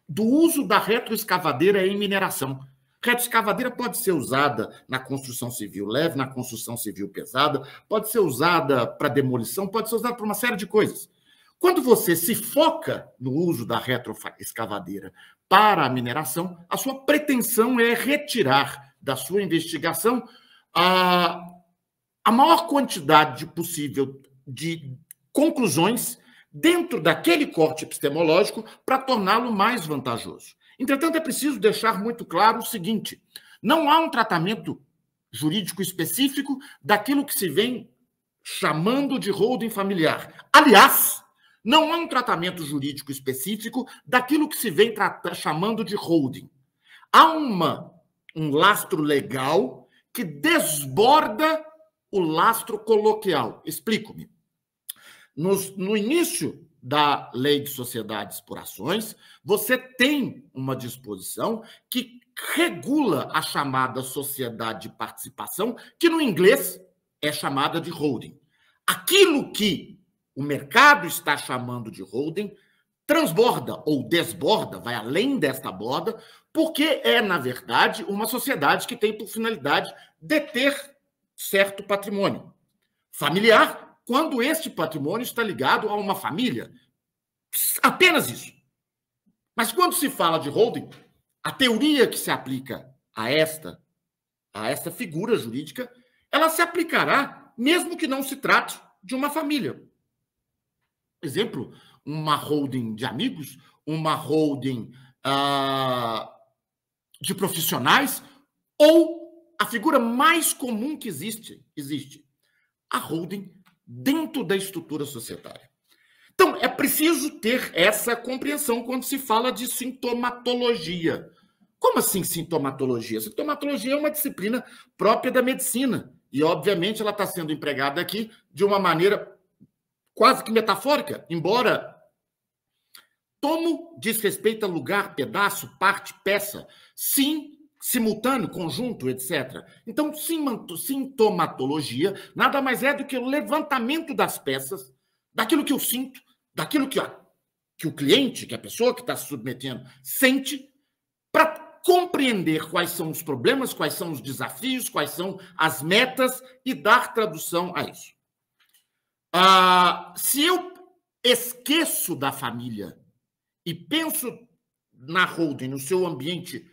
do uso da retroescavadeira em mineração. Retroescavadeira pode ser usada na construção civil leve, na construção civil pesada, pode ser usada para demolição, pode ser usada para uma série de coisas. Quando você se foca no uso da retroescavadeira para a mineração, a sua pretensão é retirar da sua investigação a maior quantidade possível de conclusões dentro daquele corte epistemológico para torná-lo mais vantajoso. Entretanto, é preciso deixar muito claro o seguinte: não há um tratamento jurídico específico daquilo que se vem chamando de holding familiar. Aliás, não há um tratamento jurídico específico daquilo que se vem chamando de holding. Há um lastro legal que desborda o lastro coloquial. Explico-me. No início da Lei de Sociedades por Ações, você tem uma disposição que regula a chamada sociedade de participação, que no inglês é chamada de holding. Aquilo que o mercado está chamando de holding transborda ou desborda, vai além desta borda, porque é, na verdade, uma sociedade que tem por finalidade deter certo patrimônio familiar, quando este patrimônio está ligado a uma família. Apenas isso. Mas quando se fala de holding, a teoria que se aplica a esta figura jurídica, ela se aplicará mesmo que não se trate de uma família. Por exemplo, uma holding de amigos, uma holding de profissionais, ou a figura mais comum que existe, a holding dentro da estrutura societária. Então, é preciso ter essa compreensão quando se fala de sintomatologia. Como assim sintomatologia? Sintomatologia é uma disciplina própria da medicina. E, obviamente, ela está sendo empregada aqui de uma maneira quase que metafórica, embora tomo diz respeito a lugar, pedaço, parte, peça, sim, simultâneo, conjunto, etc. Então, sintomatologia nada mais é do que o levantamento das peças, daquilo que eu sinto, daquilo que o cliente, que a pessoa que está se submetendo, sente, para compreender quais são os problemas, quais são os desafios, quais são as metas e dar tradução a isso. Se eu esqueço da família e penso na holding, no seu ambiente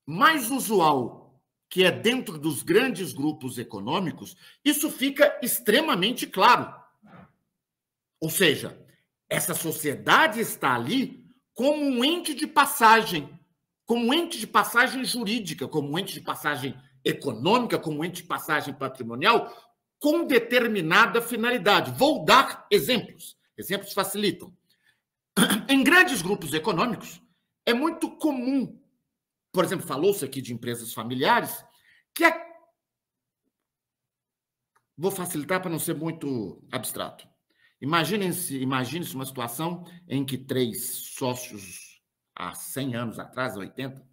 mais usual, que é dentro dos grandes grupos econômicos, isso fica extremamente claro. Ou seja, essa sociedade está ali como um ente de passagem, como um ente de passagem jurídica, como um ente de passagem econômica, como um ente de passagem patrimonial, com determinada finalidade. Vou dar exemplos. Exemplos facilitam. Em grandes grupos econômicos, é muito comum por exemplo, falou-se aqui de empresas familiares, vou facilitar para não ser muito abstrato. Imagine-se uma situação em que 3 sócios, há 100 anos atrás, 80,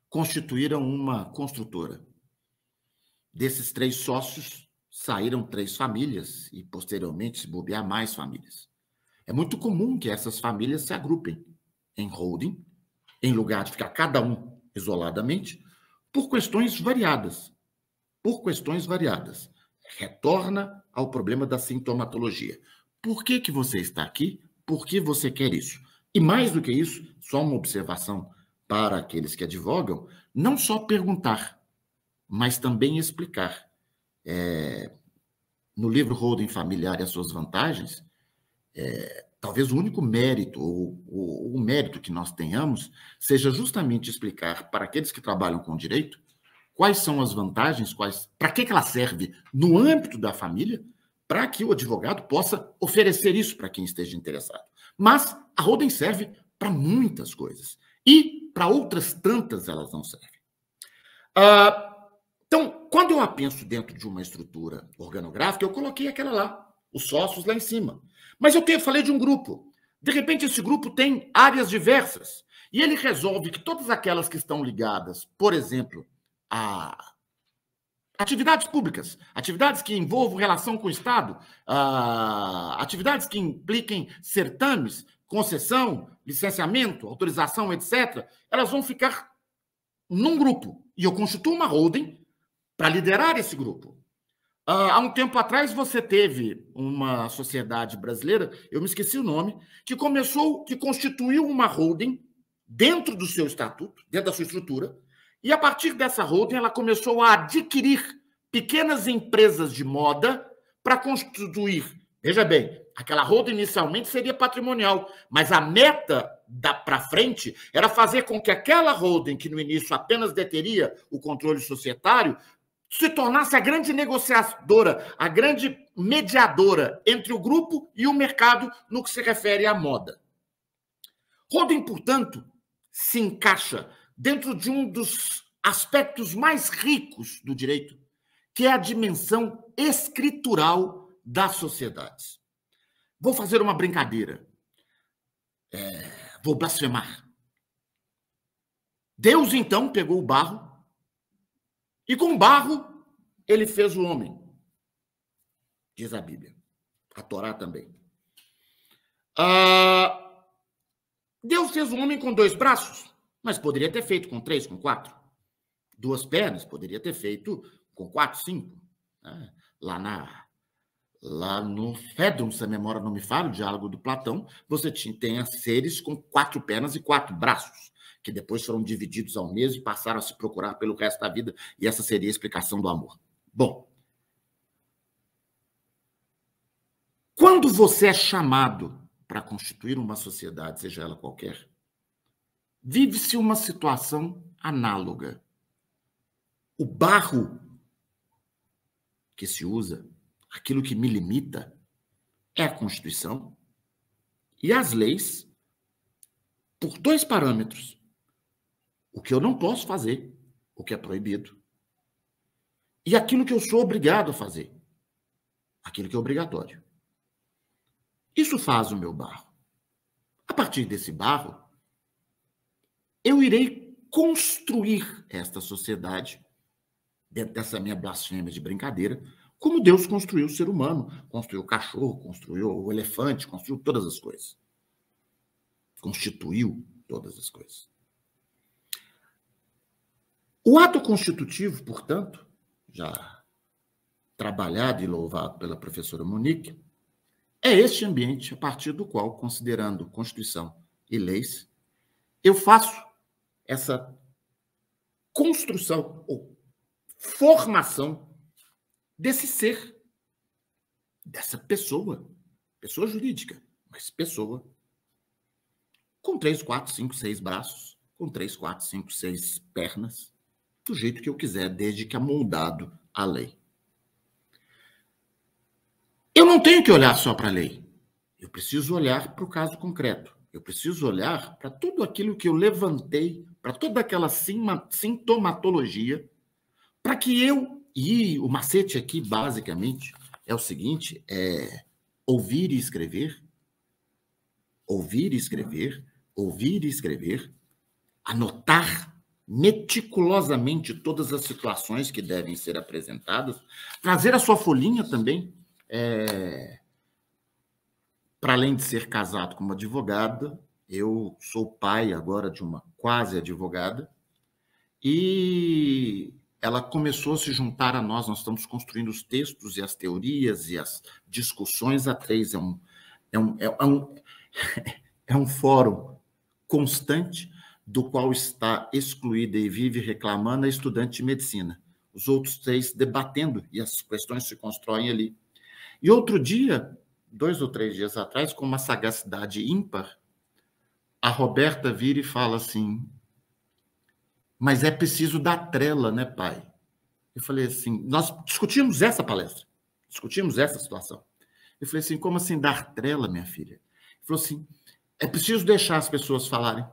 constituíram uma construtora. Desses 3 sócios, saíram 3 famílias e, posteriormente, se bobear, mais famílias. É muito comum que essas famílias se agrupem em holding, em lugar de ficar cada um isoladamente, por questões variadas. Retorna ao problema da sintomatologia. Por que você está aqui? Por que você quer isso? E mais do que isso, só uma observação para aqueles que advogam, não só perguntar, mas também explicar. No livro Holding Familiar e as suas vantagens, talvez o único mérito, ou o mérito que nós tenhamos, seja justamente explicar para aqueles que trabalham com direito quais são as vantagens, para que ela serve no âmbito da família, para que o advogado possa oferecer isso para quem esteja interessado. Mas a holding serve para muitas coisas. E para outras tantas elas não servem. Então, quando eu a penso dentro de uma estrutura organográfica, eu coloquei aquela lá, os sócios lá em cima. Mas eu falei de um grupo. De repente, esse grupo tem áreas diversas. E ele resolve que todas aquelas que estão ligadas, por exemplo, a atividades públicas, atividades que envolvam relação com o Estado, atividades que impliquem certames, concessão, licenciamento, autorização, etc., elas vão ficar num grupo. E eu constituo uma holding para liderar esse grupo. Há um tempo atrás, você teve uma sociedade brasileira, eu me esqueci o nome, que constituiu uma holding dentro do seu estatuto, dentro da sua estrutura, e a partir dessa holding, ela começou a adquirir pequenas empresas de moda para constituir. Veja bem, aquela holding inicialmente seria patrimonial, mas a meta para frente era fazer com que aquela holding, que no início apenas deteria o controle societário, se tornasse a grande negociadora, a grande mediadora entre o grupo e o mercado no que se refere à moda. Holding, portanto, se encaixa dentro de um dos aspectos mais ricos do direito, que é a dimensão escritural das sociedades. Vou fazer uma brincadeira. Vou blasfemar. Deus, então, pegou o barro e, com o barro, ele fez o homem. Diz a Bíblia. A Torá também. Deus fez o homem com 2 braços, mas poderia ter feito com 3, com 4. 2 pernas, poderia ter feito com 4, 5. Né? Lá no Fédon, se a memória não me falha, o diálogo do Platão, você tem seres com 4 pernas e 4 braços, que depois foram divididos ao mesmo e passaram a se procurar pelo resto da vida, e essa seria a explicação do amor. Bom, quando você é chamado para constituir uma sociedade, seja ela qualquer, vive-se uma situação análoga. O barro que se usa, aquilo que me limita, é a Constituição e as leis por 2 parâmetros. O que eu não posso fazer, o que é proibido, e aquilo que eu sou obrigado a fazer, aquilo que é obrigatório. Isso faz o meu barro. A partir desse barro, eu irei construir esta sociedade, dentro dessa minha blasfêmia de brincadeira, como Deus construiu o ser humano, construiu o cachorro, construiu o elefante, construiu todas as coisas. Constituiu todas as coisas. O ato constitutivo, portanto, já trabalhado e louvado pela professora Monique, é este ambiente a partir do qual, considerando Constituição e leis, eu faço essa construção ou formação desse ser, dessa pessoa jurídica, mas pessoa, com 3, 4, 5, 6 braços, com 3, 4, 5, 6 pernas, do jeito que eu quiser, desde que amoldado à lei. Eu não tenho que olhar só para a lei. Eu preciso olhar para o caso concreto. Eu preciso olhar para tudo aquilo que eu levantei, para toda aquela sintomatologia, para que eu... E o macete aqui, basicamente, é o seguinte, ouvir e escrever, ouvir e escrever, ouvir e escrever, anotar meticulosamente todas as situações que devem ser apresentadas, trazer a sua folhinha também, para além de ser casado com uma advogada, eu sou pai agora de uma quase advogada, e ela começou a se juntar a nós estamos construindo os textos e as teorias e as discussões a três, é um fórum constante do qual está excluída e vive reclamando a estudante de medicina. Os outros três debatendo, e as questões se constroem ali. E outro dia, 2 ou 3 dias atrás, com uma sagacidade ímpar, a Roberta vira e fala assim, mas é preciso dar trela, né, pai? Eu falei assim, nós discutimos essa palestra, discutimos essa situação. Eu falei assim, como assim dar trela, minha filha? Ele falou assim, é preciso deixar as pessoas falarem.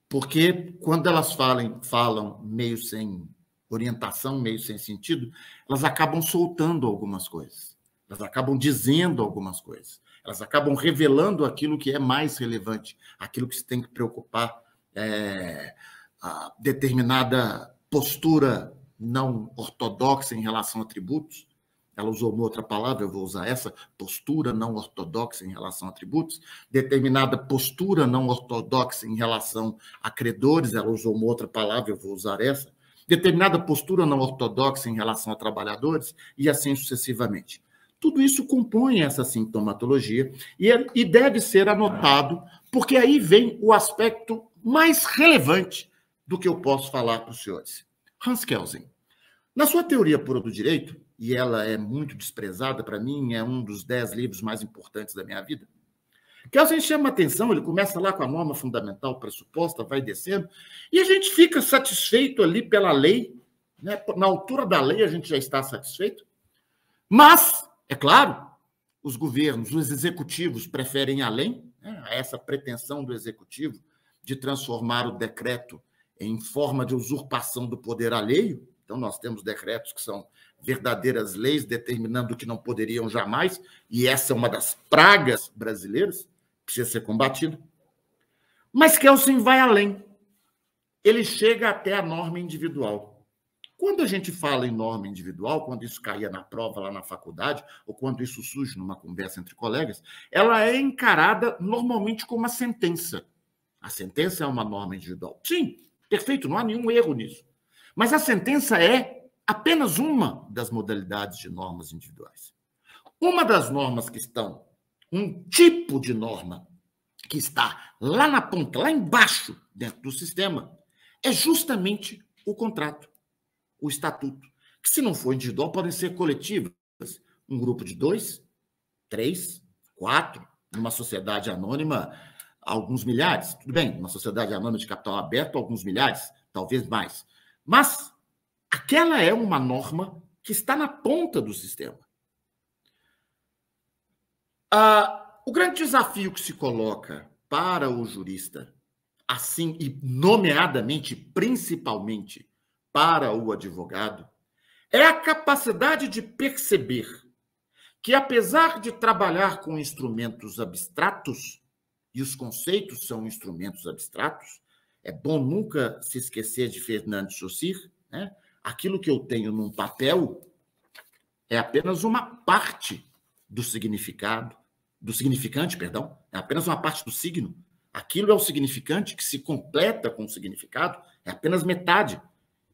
Porque quando elas falam meio sem orientação, meio sem sentido, elas acabam soltando algumas coisas. Elas acabam dizendo algumas coisas. Elas acabam revelando aquilo que é mais relevante, aquilo que se tem que preocupar, a determinada postura não ortodoxa em relação a tributos. Ela usou uma outra palavra, eu vou usar essa, postura não ortodoxa em relação a tributos, determinada postura não ortodoxa em relação a credores, ela usou uma outra palavra, eu vou usar essa, determinada postura não ortodoxa em relação a trabalhadores, e assim sucessivamente. Tudo isso compõe essa sintomatologia e deve ser anotado, porque aí vem o aspecto mais relevante do que eu posso falar para os senhores. Hans Kelsen, na sua teoria pura do direito, e ela é muito desprezada, para mim, é um dos 10 livros mais importantes da minha vida, Kelsen chama a atenção, ele começa lá com a norma fundamental pressuposta, vai descendo, e a gente fica satisfeito ali pela lei, né? Na altura da lei a gente já está satisfeito, mas, é claro, os governos, os executivos preferem além, né? Essa pretensão do executivo de transformar o decreto em forma de usurpação do poder alheio. Então, nós temos decretos que são verdadeiras leis determinando o que não poderiam jamais, e essa é uma das pragas brasileiras, precisa ser combatido. Mas Kelsen vai além. Ele chega até a norma individual. Quando a gente fala em norma individual, quando isso caía na prova lá na faculdade, ou quando isso surge numa conversa entre colegas, ela é encarada normalmente como uma sentença. A sentença é uma norma individual. Sim, perfeito, não há nenhum erro nisso. Mas a sentença é apenas uma das modalidades de normas individuais. Uma das normas que estão, um tipo de norma que está lá na ponta, lá embaixo, dentro do sistema, é justamente o contrato, o estatuto, que se não for individual, podem ser coletivas. Um grupo de 2, 3, 4, numa sociedade anônima, alguns milhares. Tudo bem, uma sociedade anônima de capital aberto, alguns milhares, talvez mais. Mas aquela é uma norma que está na ponta do sistema. O grande desafio que se coloca para o jurista, assim, e nomeadamente, principalmente, para o advogado, é a capacidade de perceber que, apesar de trabalhar com instrumentos abstratos, e os conceitos são instrumentos abstratos, é bom nunca se esquecer de Fernand de Saussure, né? Aquilo que eu tenho num papel é apenas uma parte do significado, do significante, perdão, é apenas uma parte do signo. Aquilo é o significante que se completa com o significado, é apenas metade.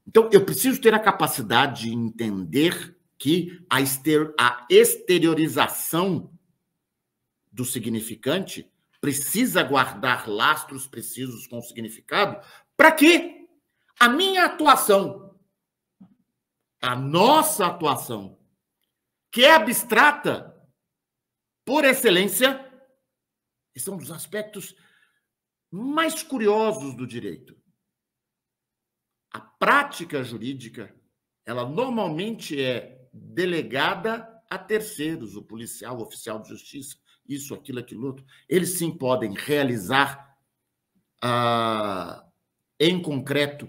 Então, eu preciso ter a capacidade de entender que a exteriorização do significante precisa guardar lastros precisos com o significado para que a minha atuação, a nossa atuação, que é abstrata por excelência, esse é um dos aspectos mais curiosos do direito. A prática jurídica, ela normalmente é delegada a terceiros, o policial, o oficial de justiça, isso, aquilo, aquilo outro, eles sim podem realizar em concreto,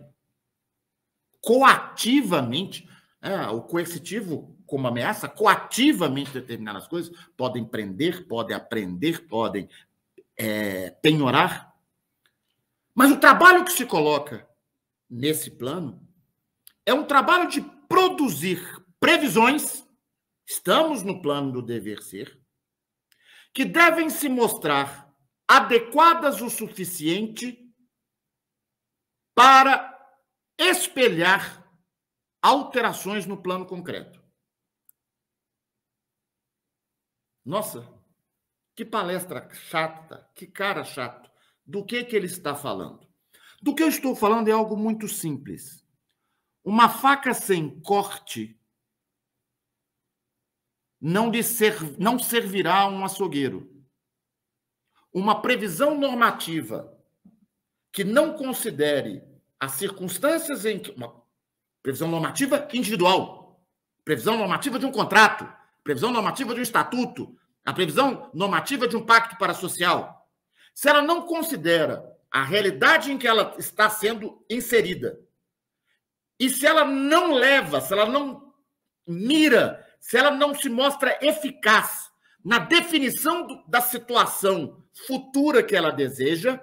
coativamente, o coercitivo como ameaça, coativamente determinadas coisas, podem prender, podem aprender, podem penhorar. Mas o trabalho que se coloca nesse plano é um trabalho de produzir previsões, estamos no plano do dever ser, que devem se mostrar adequadas o suficiente para espelhar alterações no plano concreto. Nossa, que palestra chata, que cara chato. Do que ele está falando? Do que eu estou falando é algo muito simples. Uma faca sem corte não servirá a um açougueiro. Uma previsão normativa que não considere as circunstâncias em que... Uma previsão normativa individual, previsão normativa de um contrato, previsão normativa de um estatuto, a previsão normativa de um pacto parasocial. Se ela não considera a realidade em que ela está sendo inserida, e se ela não leva, se ela não mira, se ela não se mostra eficaz na definição da situação futura que ela deseja,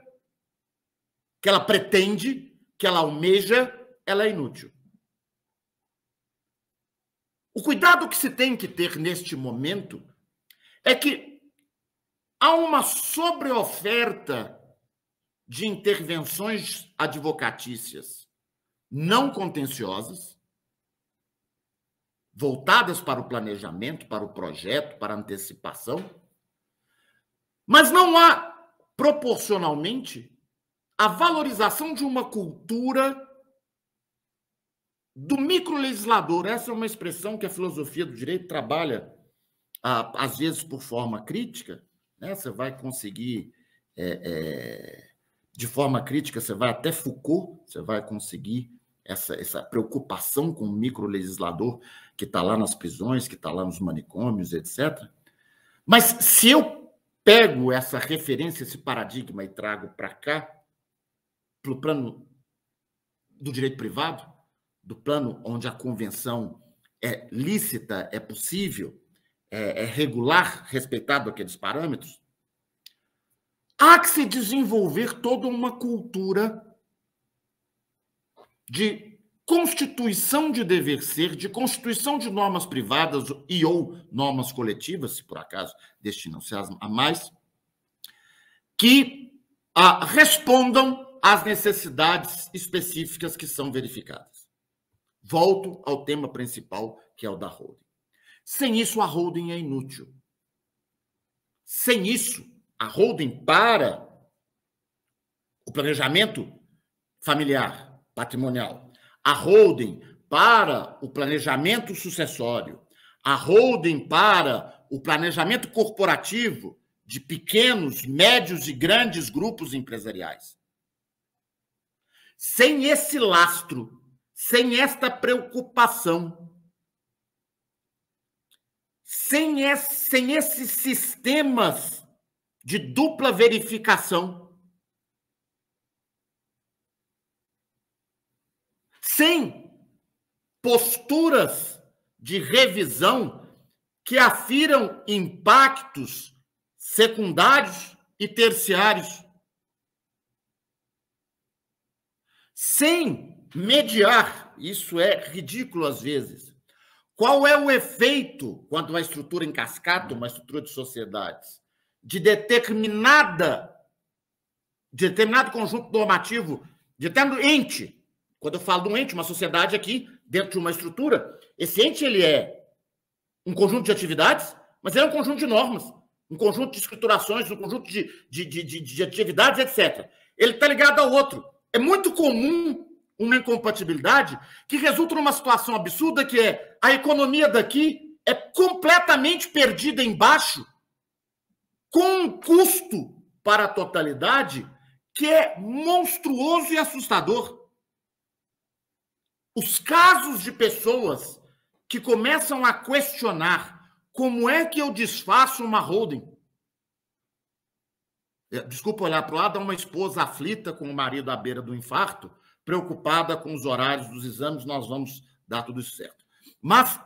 que ela pretende, que ela almeja, ela é inútil. O cuidado que se tem que ter neste momento é que há uma sobreoferta de intervenções advocatícias não contenciosas, voltadas para o planejamento, para o projeto, para a antecipação, mas não há, proporcionalmente, a valorização de uma cultura do microlegislador. Essa é uma expressão que a filosofia do direito trabalha, às vezes, por forma crítica, né? Você vai conseguir, de forma crítica, você vai até Foucault, você vai conseguir essa preocupação com o microlegislador que está lá nas prisões, que está lá nos manicômios, etc. Mas se eu pego essa referência, esse paradigma e trago para cá, para o plano do direito privado, do plano onde a convenção é lícita, é possível, é regular, respeitado aqueles parâmetros, há que se desenvolver toda uma cultura de constituição de dever ser, de constituição de normas privadas e ou normas coletivas, se por acaso destinam-se a mais, que respondam às necessidades específicas que são verificadas. Volto ao tema principal, que é o da holding. Sem isso, a holding é inútil. Sem isso, a holding para o planejamento familiar, patrimonial, a holding para o planejamento sucessório, a holding para o planejamento corporativo de pequenos, médios e grandes grupos empresariais. Sem esse lastro, sem esta preocupação, sem esses sistemas de dupla verificação, sem posturas de revisão que afiram impactos secundários e terciários, sem mediar, isso é ridículo às vezes, qual é o efeito, quando uma estrutura em cascata, uma estrutura de sociedades, de determinado conjunto normativo, de determinado ente. Quando eu falo de um ente, uma sociedade aqui, dentro de uma estrutura, esse ente ele é um conjunto de atividades, mas ele é um conjunto de normas, um conjunto de escriturações, um conjunto de atividades, etc. Ele está ligado ao outro. É muito comum uma incompatibilidade que resulta numa situação absurda, que é a economia daqui é completamente perdida embaixo, com um custo para a totalidade que é monstruoso e assustador. Os casos de pessoas que começam a questionar como é que eu desfaço uma holding, Desculpa olhar para o lado, é uma esposa aflita com o marido à beira do infarto, preocupada com os horários dos exames, nós vamos dar tudo isso certo. Mas,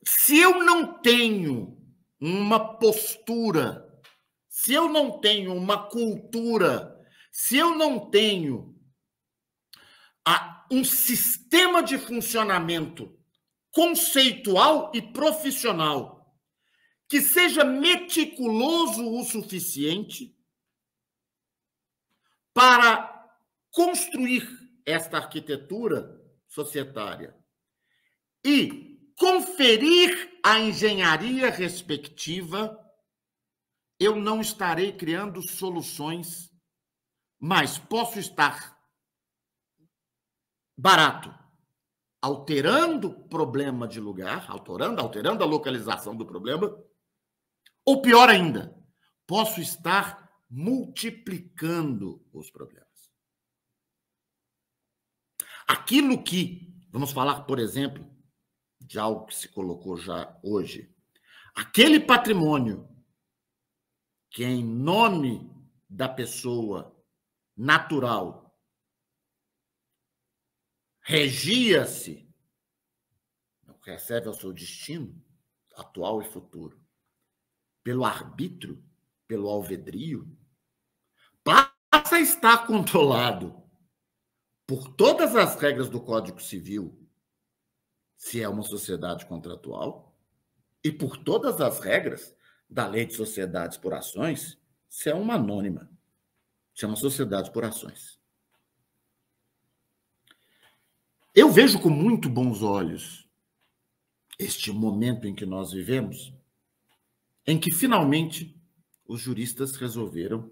se eu não tenho uma postura, se eu não tenho uma cultura, se eu não tenho um sistema de funcionamento conceitual e profissional que seja meticuloso o suficiente para construir esta arquitetura societária e conferir a engenharia respectiva, eu não estarei criando soluções, mas posso estar barato, alterando o problema de lugar, alterando a localização do problema, ou pior ainda, posso estar multiplicando os problemas. Aquilo que, vamos falar, por exemplo, de algo que se colocou já hoje, aquele patrimônio que é em nome da pessoa natural regia-se, recebe ao seu destino atual e futuro, pelo arbítrio, pelo alvedrio, passa a estar controlado por todas as regras do Código Civil, se é uma sociedade contratual, e por todas as regras da Lei de Sociedades por Ações, se é uma anônima, se é uma sociedade por ações. Eu vejo com muito bons olhos este momento em que nós vivemos, em que, finalmente, os juristas resolveram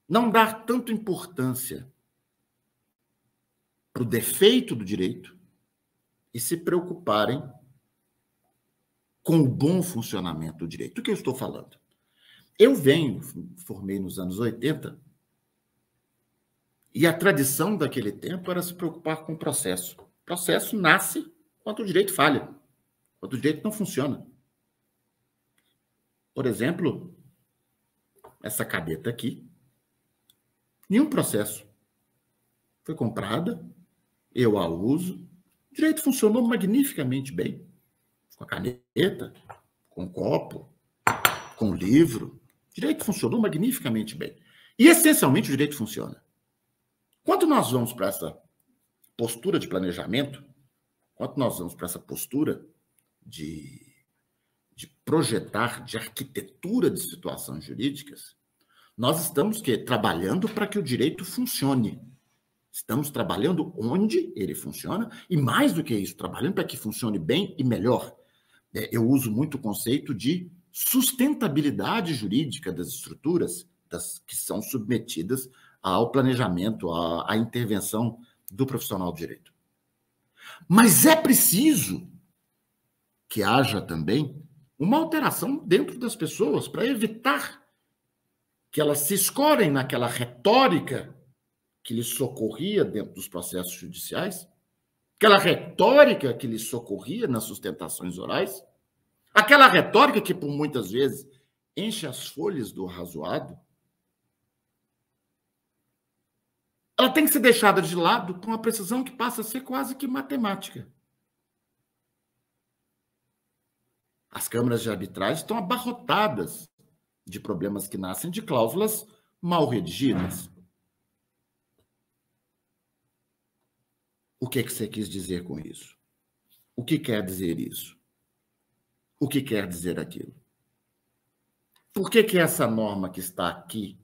não dar tanta importância para o defeito do direito e se preocuparem com o bom funcionamento do direito. Do que eu estou falando? Eu formei nos anos 80, e a tradição daquele tempo era se preocupar com o processo. O processo nasce quando o direito falha, quando o direito não funciona. Por exemplo, essa caneta aqui, nenhum processo. Foi comprada, eu a uso, o direito funcionou magnificamente bem. Com a caneta, com o copo, com o livro, o direito funcionou magnificamente bem. E, essencialmente, o direito funciona. Quando nós vamos para essa postura de planejamento, quando nós vamos para essa postura de projetar, de arquitetura de situações jurídicas, nós estamos trabalhando para que o direito funcione. Estamos trabalhando onde ele funciona e, mais do que isso, trabalhando para que funcione bem e melhor. Eu uso muito o conceito de sustentabilidade jurídica das estruturas que são submetidas ao planejamento, à intervenção do profissional do direito. Mas é preciso que haja também uma alteração dentro das pessoas para evitar que elas se escorem naquela retórica que lhes socorria dentro dos processos judiciais, aquela retórica que lhes socorria nas sustentações orais, aquela retórica que, por muitas vezes, enche as folhas do arrazoado. Ela tem que ser deixada de lado com uma precisão que passa a ser quase que matemática. As câmaras de arbitragem estão abarrotadas de problemas que nascem de cláusulas mal redigidas. O que você quis dizer com isso? O que quer dizer isso? O que quer dizer aquilo? Por que essa norma que está aqui,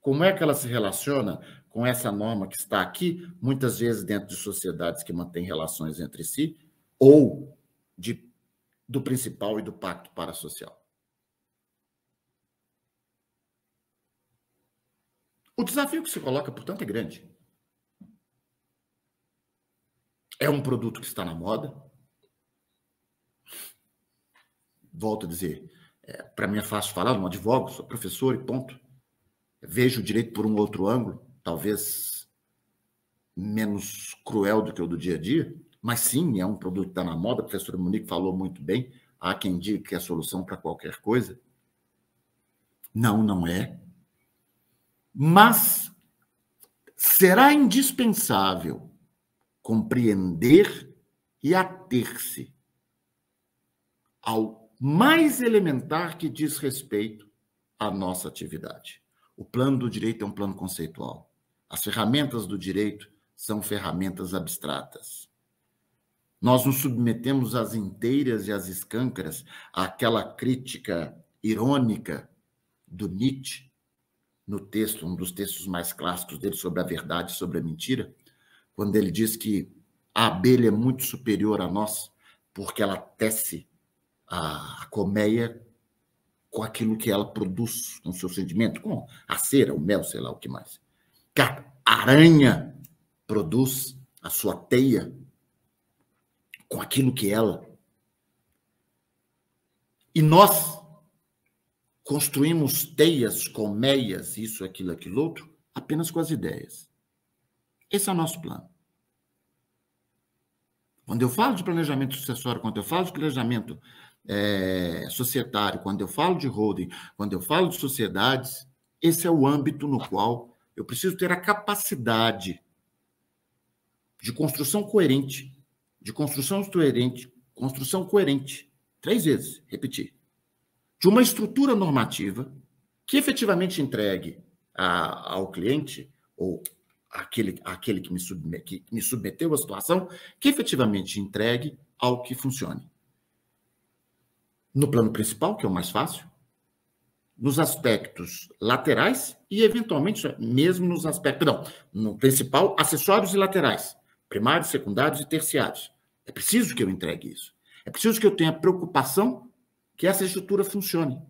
como é que ela se relaciona com essa norma que está aqui, muitas vezes dentro de sociedades que mantêm relações entre si, ou do principal e do pacto parasocial? O desafio que se coloca, portanto, é grande. É um produto que está na moda. Volto a dizer, para mim é fácil falar, não advogo, sou professor e ponto. Vejo o direito por um outro ângulo, talvez menos cruel do que o do dia a dia, mas sim, é um produto que está na moda. A professora Monique falou muito bem, há quem diga que é a solução para qualquer coisa. Não, não é. Mas será indispensável compreender e ater-se ao mais elementar que diz respeito à nossa atividade. O plano do direito é um plano conceitual. As ferramentas do direito são ferramentas abstratas. Nós nos submetemos às inteiras e às escâncaras àquela crítica irônica do Nietzsche, no texto, um dos textos mais clássicos dele sobre a verdade e sobre a mentira, quando ele diz que a abelha é muito superior a nós, porque ela tece a colmeia com aquilo que ela produz, com o seu sentimento, com a cera, o mel, sei lá o que mais. Que a aranha produz a sua teia com aquilo que ela. E nós construímos teias, colmeias, isso, aquilo, aquilo outro, apenas com as ideias. Esse é o nosso plano. Quando eu falo de planejamento sucessório, quando eu falo de planejamento societário, quando eu falo de holding, quando eu falo de sociedades, esse é o âmbito no qual eu preciso ter a capacidade de construção coerente, de construção coerente, 3 vezes, repetir, de uma estrutura normativa que efetivamente entregue ao cliente, ou aquele que me submeteu à situação, que efetivamente entregue ao que funcione. No plano principal, que é o mais fácil, nos aspectos laterais e, eventualmente, mesmo nos aspectos... Não, no principal, acessórios e laterais, primários, secundários e terciários. É preciso que eu entregue isso. É preciso que eu tenha preocupação que essa estrutura funcione,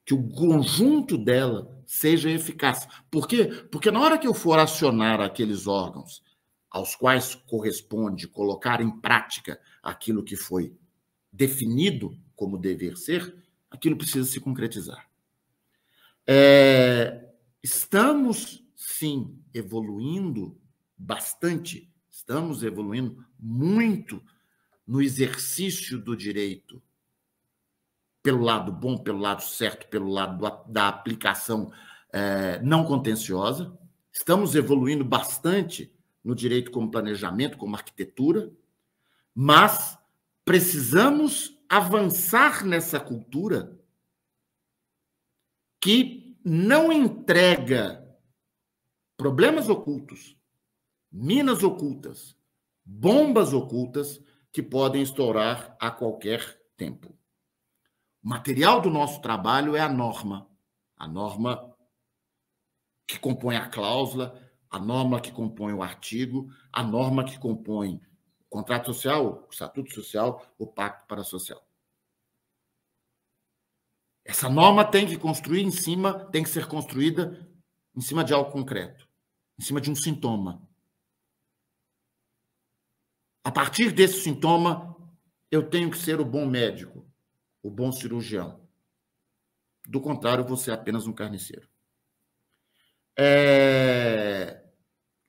que o conjunto dela seja eficaz. Por quê? Porque na hora que eu for acionar aqueles órgãos aos quais corresponde colocar em prática aquilo que foi definido como dever ser, aquilo precisa se concretizar. Estamos, sim, evoluindo bastante, estamos evoluindo muito no exercício do direito, pelo lado bom, pelo lado certo, pelo lado da aplicação não contenciosa. Estamos evoluindo bastante no direito como planejamento, como arquitetura, mas precisamos avançar nessa cultura que não entrega problemas ocultos, minas ocultas, bombas ocultas que podem estourar a qualquer tempo. O material do nosso trabalho é a norma que compõe a cláusula, a norma que compõe o artigo, a norma que compõe o contrato social, o estatuto social, o pacto parasocial. Essa norma tem que ser construída em cima de algo concreto, em cima de um sintoma. A partir desse sintoma, eu tenho que ser o bom médico, o bom cirurgião. Do contrário, eu vou ser apenas um carniceiro.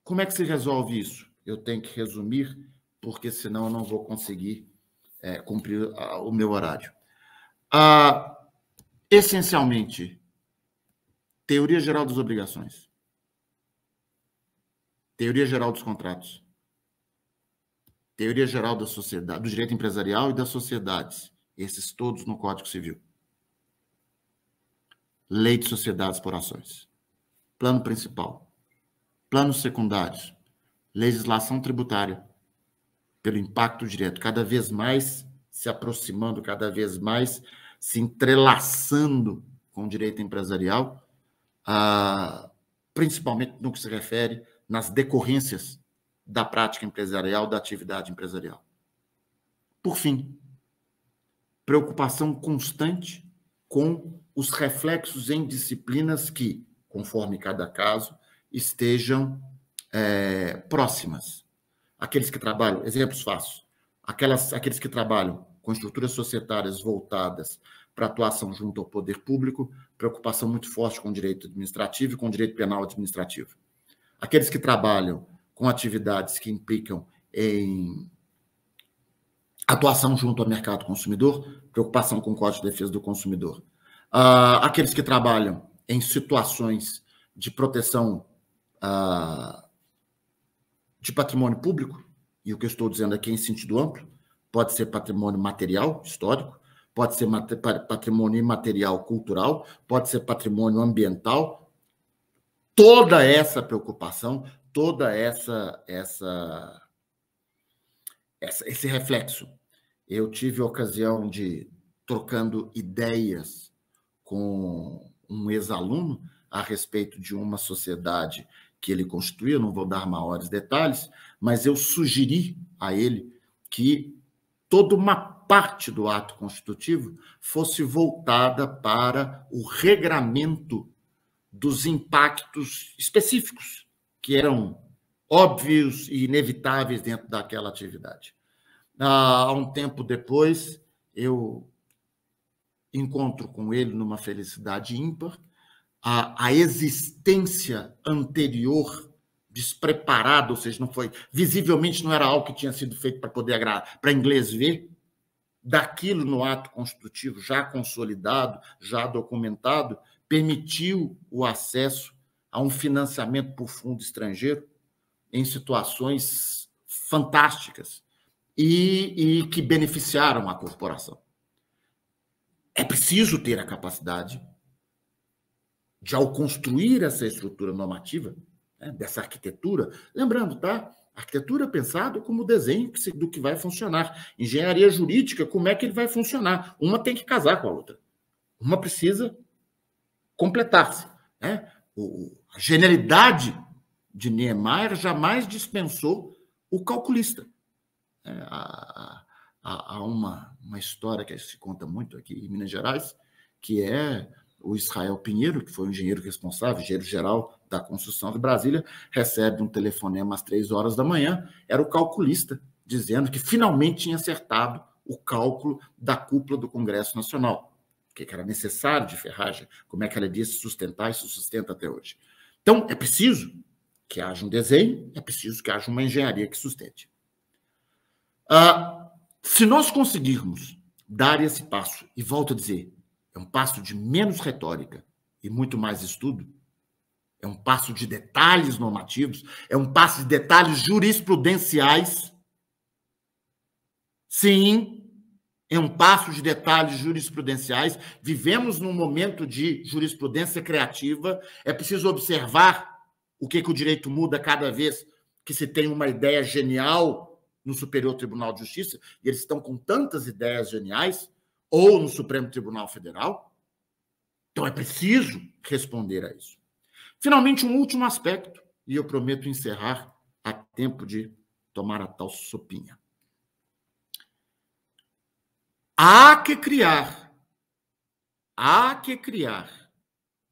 Como é que se resolve isso? Eu tenho que resumir, porque senão eu não vou conseguir cumprir o meu horário. Essencialmente, teoria geral das obrigações, teoria geral dos contratos, teoria geral da sociedade, do direito empresarial e das sociedades, esses todos no Código Civil. Lei de sociedades por ações. Plano principal. Planos secundários. Legislação tributária. Pelo impacto direto, cada vez mais se aproximando, cada vez mais se entrelaçando com o direito empresarial, principalmente no que se refere nas decorrências da prática empresarial, da atividade empresarial. Por fim, preocupação constante com os reflexos em disciplinas que, conforme cada caso, estejam próximas. Aqueles que trabalham, exemplos fáceis, aqueles que trabalham com estruturas societárias voltadas para atuação junto ao poder público, preocupação muito forte com o direito administrativo e com o direito penal administrativo. Aqueles que trabalham com atividades que implicam em atuação junto ao mercado consumidor, preocupação com o Código de Defesa do Consumidor. Aqueles que trabalham em situações de proteção de patrimônio público, e o que eu estou dizendo aqui é em sentido amplo, pode ser patrimônio material, histórico, pode ser patrimônio imaterial, cultural, pode ser patrimônio ambiental. Toda essa preocupação, toda esse reflexo. Eu tive a ocasião de, trocando ideias com um ex-aluno a respeito de uma sociedade que ele constituía, não vou dar maiores detalhes, mas eu sugeri a ele que toda uma parte do ato constitutivo fosse voltada para o regramento dos impactos específicos, que eram óbvios e inevitáveis dentro daquela atividade. Há um tempo depois, eu encontro com ele numa felicidade ímpar, a existência anterior despreparada, ou seja, não foi, visivelmente não era algo que tinha sido feito para poder agradar, para inglês ver, daquilo no ato constitutivo já consolidado, já documentado, permitiu o acesso a um financiamento por fundo estrangeiro em situações fantásticas e que beneficiaram a corporação. É preciso ter a capacidade de, ao construir essa estrutura normativa, né, dessa arquitetura, lembrando, tá? Arquitetura pensado como desenho do que vai funcionar. Engenharia jurídica, como é que ele vai funcionar? Uma tem que casar com a outra. Uma precisa completar-se. Né? A genialidade de Niemeyer jamais dispensou o calculista. Há uma história que se conta muito aqui em Minas Gerais, que é o Israel Pinheiro, que foi o engenheiro responsável, engenheiro geral da construção de Brasília, recebe um telefonema às 3 horas da manhã, era o calculista, dizendo que finalmente tinha acertado o cálculo da cúpula do Congresso Nacional, que era necessário de ferragem, como é que ela ia se sustentar e se sustenta até hoje. Então, é preciso que haja um desenho, é preciso que haja uma engenharia que sustente. Se nós conseguirmos dar esse passo, e volto a dizer, é um passo de menos retórica e muito mais estudo, é um passo de detalhes normativos, é um passo de detalhes jurisprudenciais. Sim, é um passo de detalhes jurisprudenciais. Vivemos num momento de jurisprudência criativa, é preciso observar o que o direito muda cada vez que se tem uma ideia genial no Superior Tribunal de Justiça, e eles estão com tantas ideias geniais, ou no Supremo Tribunal Federal. Então, é preciso responder a isso. Finalmente, um último aspecto, e eu prometo encerrar a tempo de tomar a tal sopinha. Há que criar,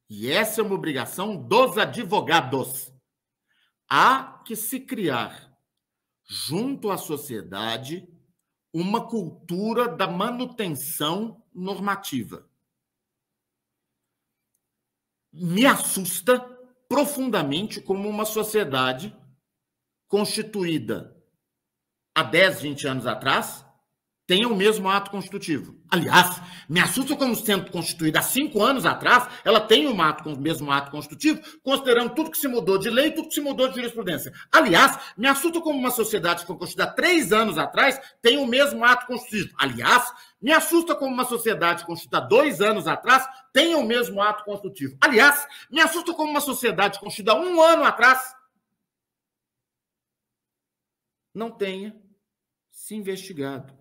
e essa é uma obrigação dos advogados, há que se criar, junto à sociedade, uma cultura da manutenção normativa. Me assusta profundamente como uma sociedade constituída há 10, 20 anos atrás tenha o mesmo ato constitutivo. Aliás, me assusta como sendo constituída há 5 anos atrás, ela tem o mesmo ato constitutivo, considerando tudo que se mudou de lei, tudo que se mudou de jurisprudência. Aliás, me assusta como uma sociedade que foi constituída há 3 anos atrás tem o mesmo ato constitutivo. Aliás, me assusta como uma sociedade constituída há 2 anos atrás tenha o mesmo ato constitutivo. Aliás, me assusta como uma sociedade constituída há 1 ano atrás não tenha se investigado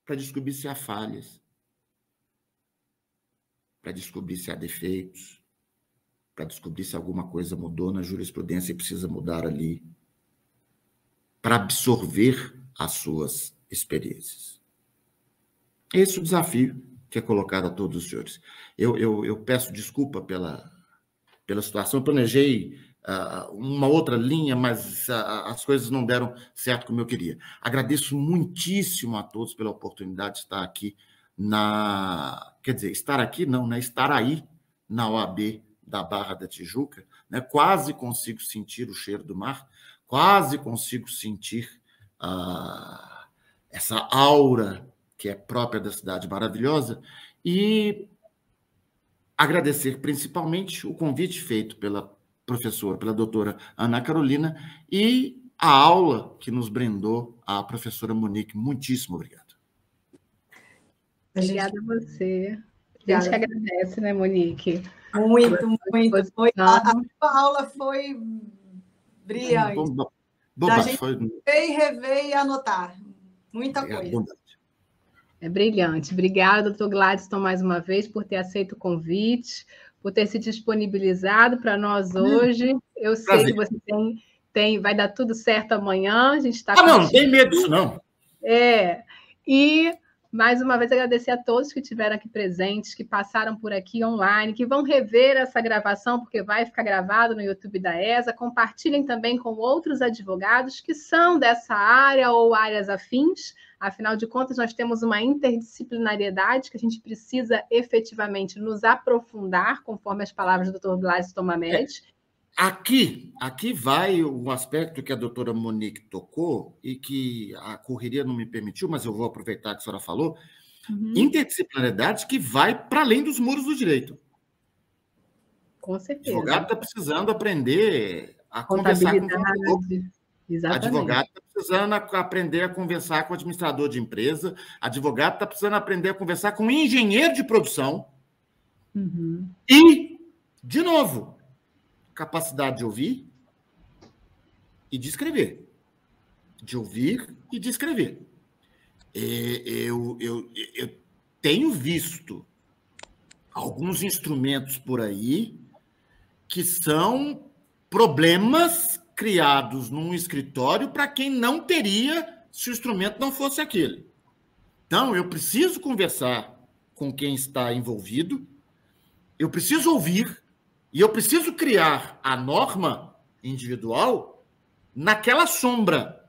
para descobrir se há falhas, para descobrir se há defeitos, para descobrir se alguma coisa mudou na jurisprudência e precisa mudar ali, para absorver as suas experiências. Esse é o desafio que é colocado a todos os senhores. Eu peço desculpa pela situação, eu planejei uma outra linha, mas as coisas não deram certo como eu queria. Agradeço muitíssimo a todos pela oportunidade de estar aqui quer dizer, estar aqui não, né? Estar aí na OAB da Barra da Tijuca, né? Quase consigo sentir o cheiro do mar, quase consigo sentir essa aura que é própria da cidade maravilhosa, e agradecer principalmente o convite feito pela professora, pela doutora Ana Carolina, e a aula que nos brindou a professora Monique. Muitíssimo obrigado. Obrigada a você. A gente que agradece, né, Monique? Muito, muito. A sua aula foi brilhante. A gente ver, rever e anotar. Muita coisa. É brilhante. Obrigada, doutor Gladstone, mais uma vez, por ter aceito o convite, por ter se disponibilizado para nós hoje. Eu sei que você vai dar tudo certo amanhã. A gente está não tem medo disso, não. E, mais uma vez, agradecer a todos que estiveram aqui presentes, que passaram por aqui online, que vão rever essa gravação, porque vai ficar gravado no YouTube da ESA. Compartilhem também com outros advogados que são dessa área ou áreas afins. Afinal de contas, nós temos uma interdisciplinariedade que a gente precisa efetivamente nos aprofundar, conforme as palavras do Dr. Gladstone Mamed. Aqui vai o aspecto que a doutora Monique tocou e que a correria não me permitiu, mas eu vou aproveitar que a senhora falou. Interdisciplinariedade que vai para além dos muros do direito. Com certeza. O advogado está precisando aprender a conversar com o Exatamente. Advogado está precisando aprender a conversar com o administrador de empresa. Advogado está precisando aprender a conversar com o engenheiro de produção. E, de novo, capacidade de ouvir e de escrever. De ouvir e de escrever. Eu tenho visto alguns instrumentos por aí que são problemas criados num escritório para quem não teria se o instrumento não fosse aquele. Então, eu preciso conversar com quem está envolvido, eu preciso ouvir e eu preciso criar a norma individual naquela sombra,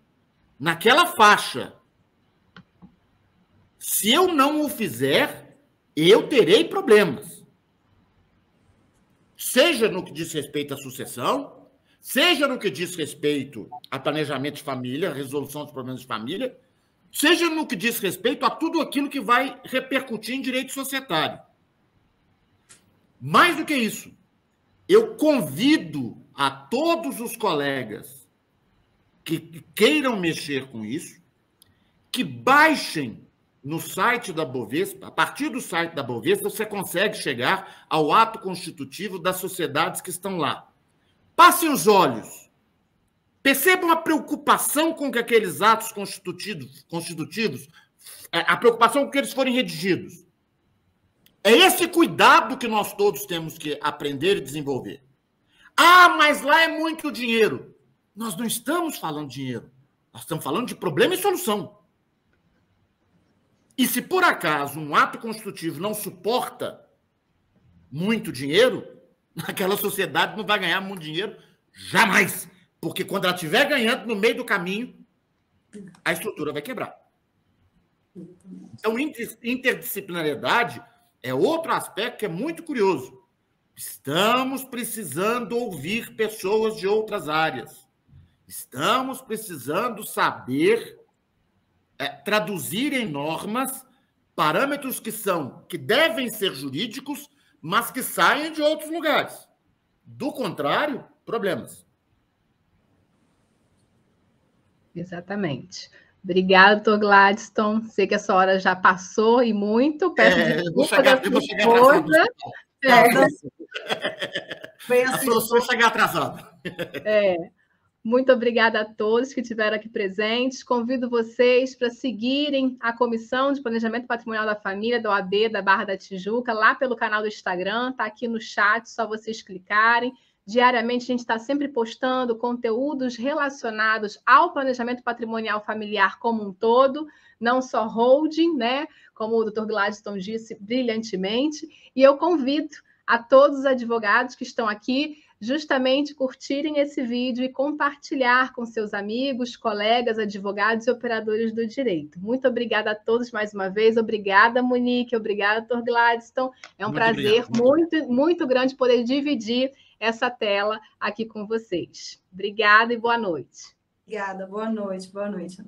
naquela faixa. Se eu não o fizer, eu terei problemas. Seja no que diz respeito à sucessão, seja no que diz respeito a planejamento de família, resolução dos problemas de família, seja no que diz respeito a tudo aquilo que vai repercutir em direito societário. Mais do que isso, eu convido a todos os colegas que queiram mexer com isso, que baixem no site da Bovespa. A partir do site da Bovespa, você consegue chegar ao ato constitutivo das sociedades que estão lá. Passem os olhos. Percebam a preocupação com que aqueles atos constitutivos, a preocupação com que eles forem redigidos. É esse cuidado que nós todos temos que aprender e desenvolver. Ah, mas lá é muito dinheiro. Nós não estamos falando de dinheiro. Nós estamos falando de problema e solução. E se por acaso um ato constitutivo não suporta muito dinheiro, aquela sociedade não vai ganhar muito dinheiro jamais. Porque quando ela estiver ganhando no meio do caminho, a estrutura vai quebrar. Então, interdisciplinariedade é outro aspecto que é muito curioso. Estamos precisando ouvir pessoas de outras áreas. Estamos precisando saber traduzir em normas parâmetros que devem ser jurídicos, mas que saem de outros lugares. Do contrário, problemas. Exatamente. Obrigada, doutor Gladstone. Sei que a sua hora já passou e muito. Peço desculpa da sua esposa. A solução é chegar atrasada. Muito obrigada a todos que estiveram aqui presentes. Convido vocês para seguirem a Comissão de Planejamento Patrimonial da Família, da OAB da Barra da Tijuca, lá pelo canal do Instagram, está aqui no chat, só vocês clicarem. Diariamente, a gente está sempre postando conteúdos relacionados ao planejamento patrimonial familiar como um todo, não só holding, né? Como o Dr. Gladstone disse brilhantemente. E eu convido a todos os advogados que estão aqui justamente curtirem esse vídeo e compartilhar com seus amigos, colegas, advogados e operadores do direito. Muito obrigada a todos mais uma vez. Obrigada, Monique. Obrigada, Dr. Gladstone. É um prazer muito grande poder dividir essa tela aqui com vocês. Obrigada e boa noite. Obrigada. Boa noite. Boa noite.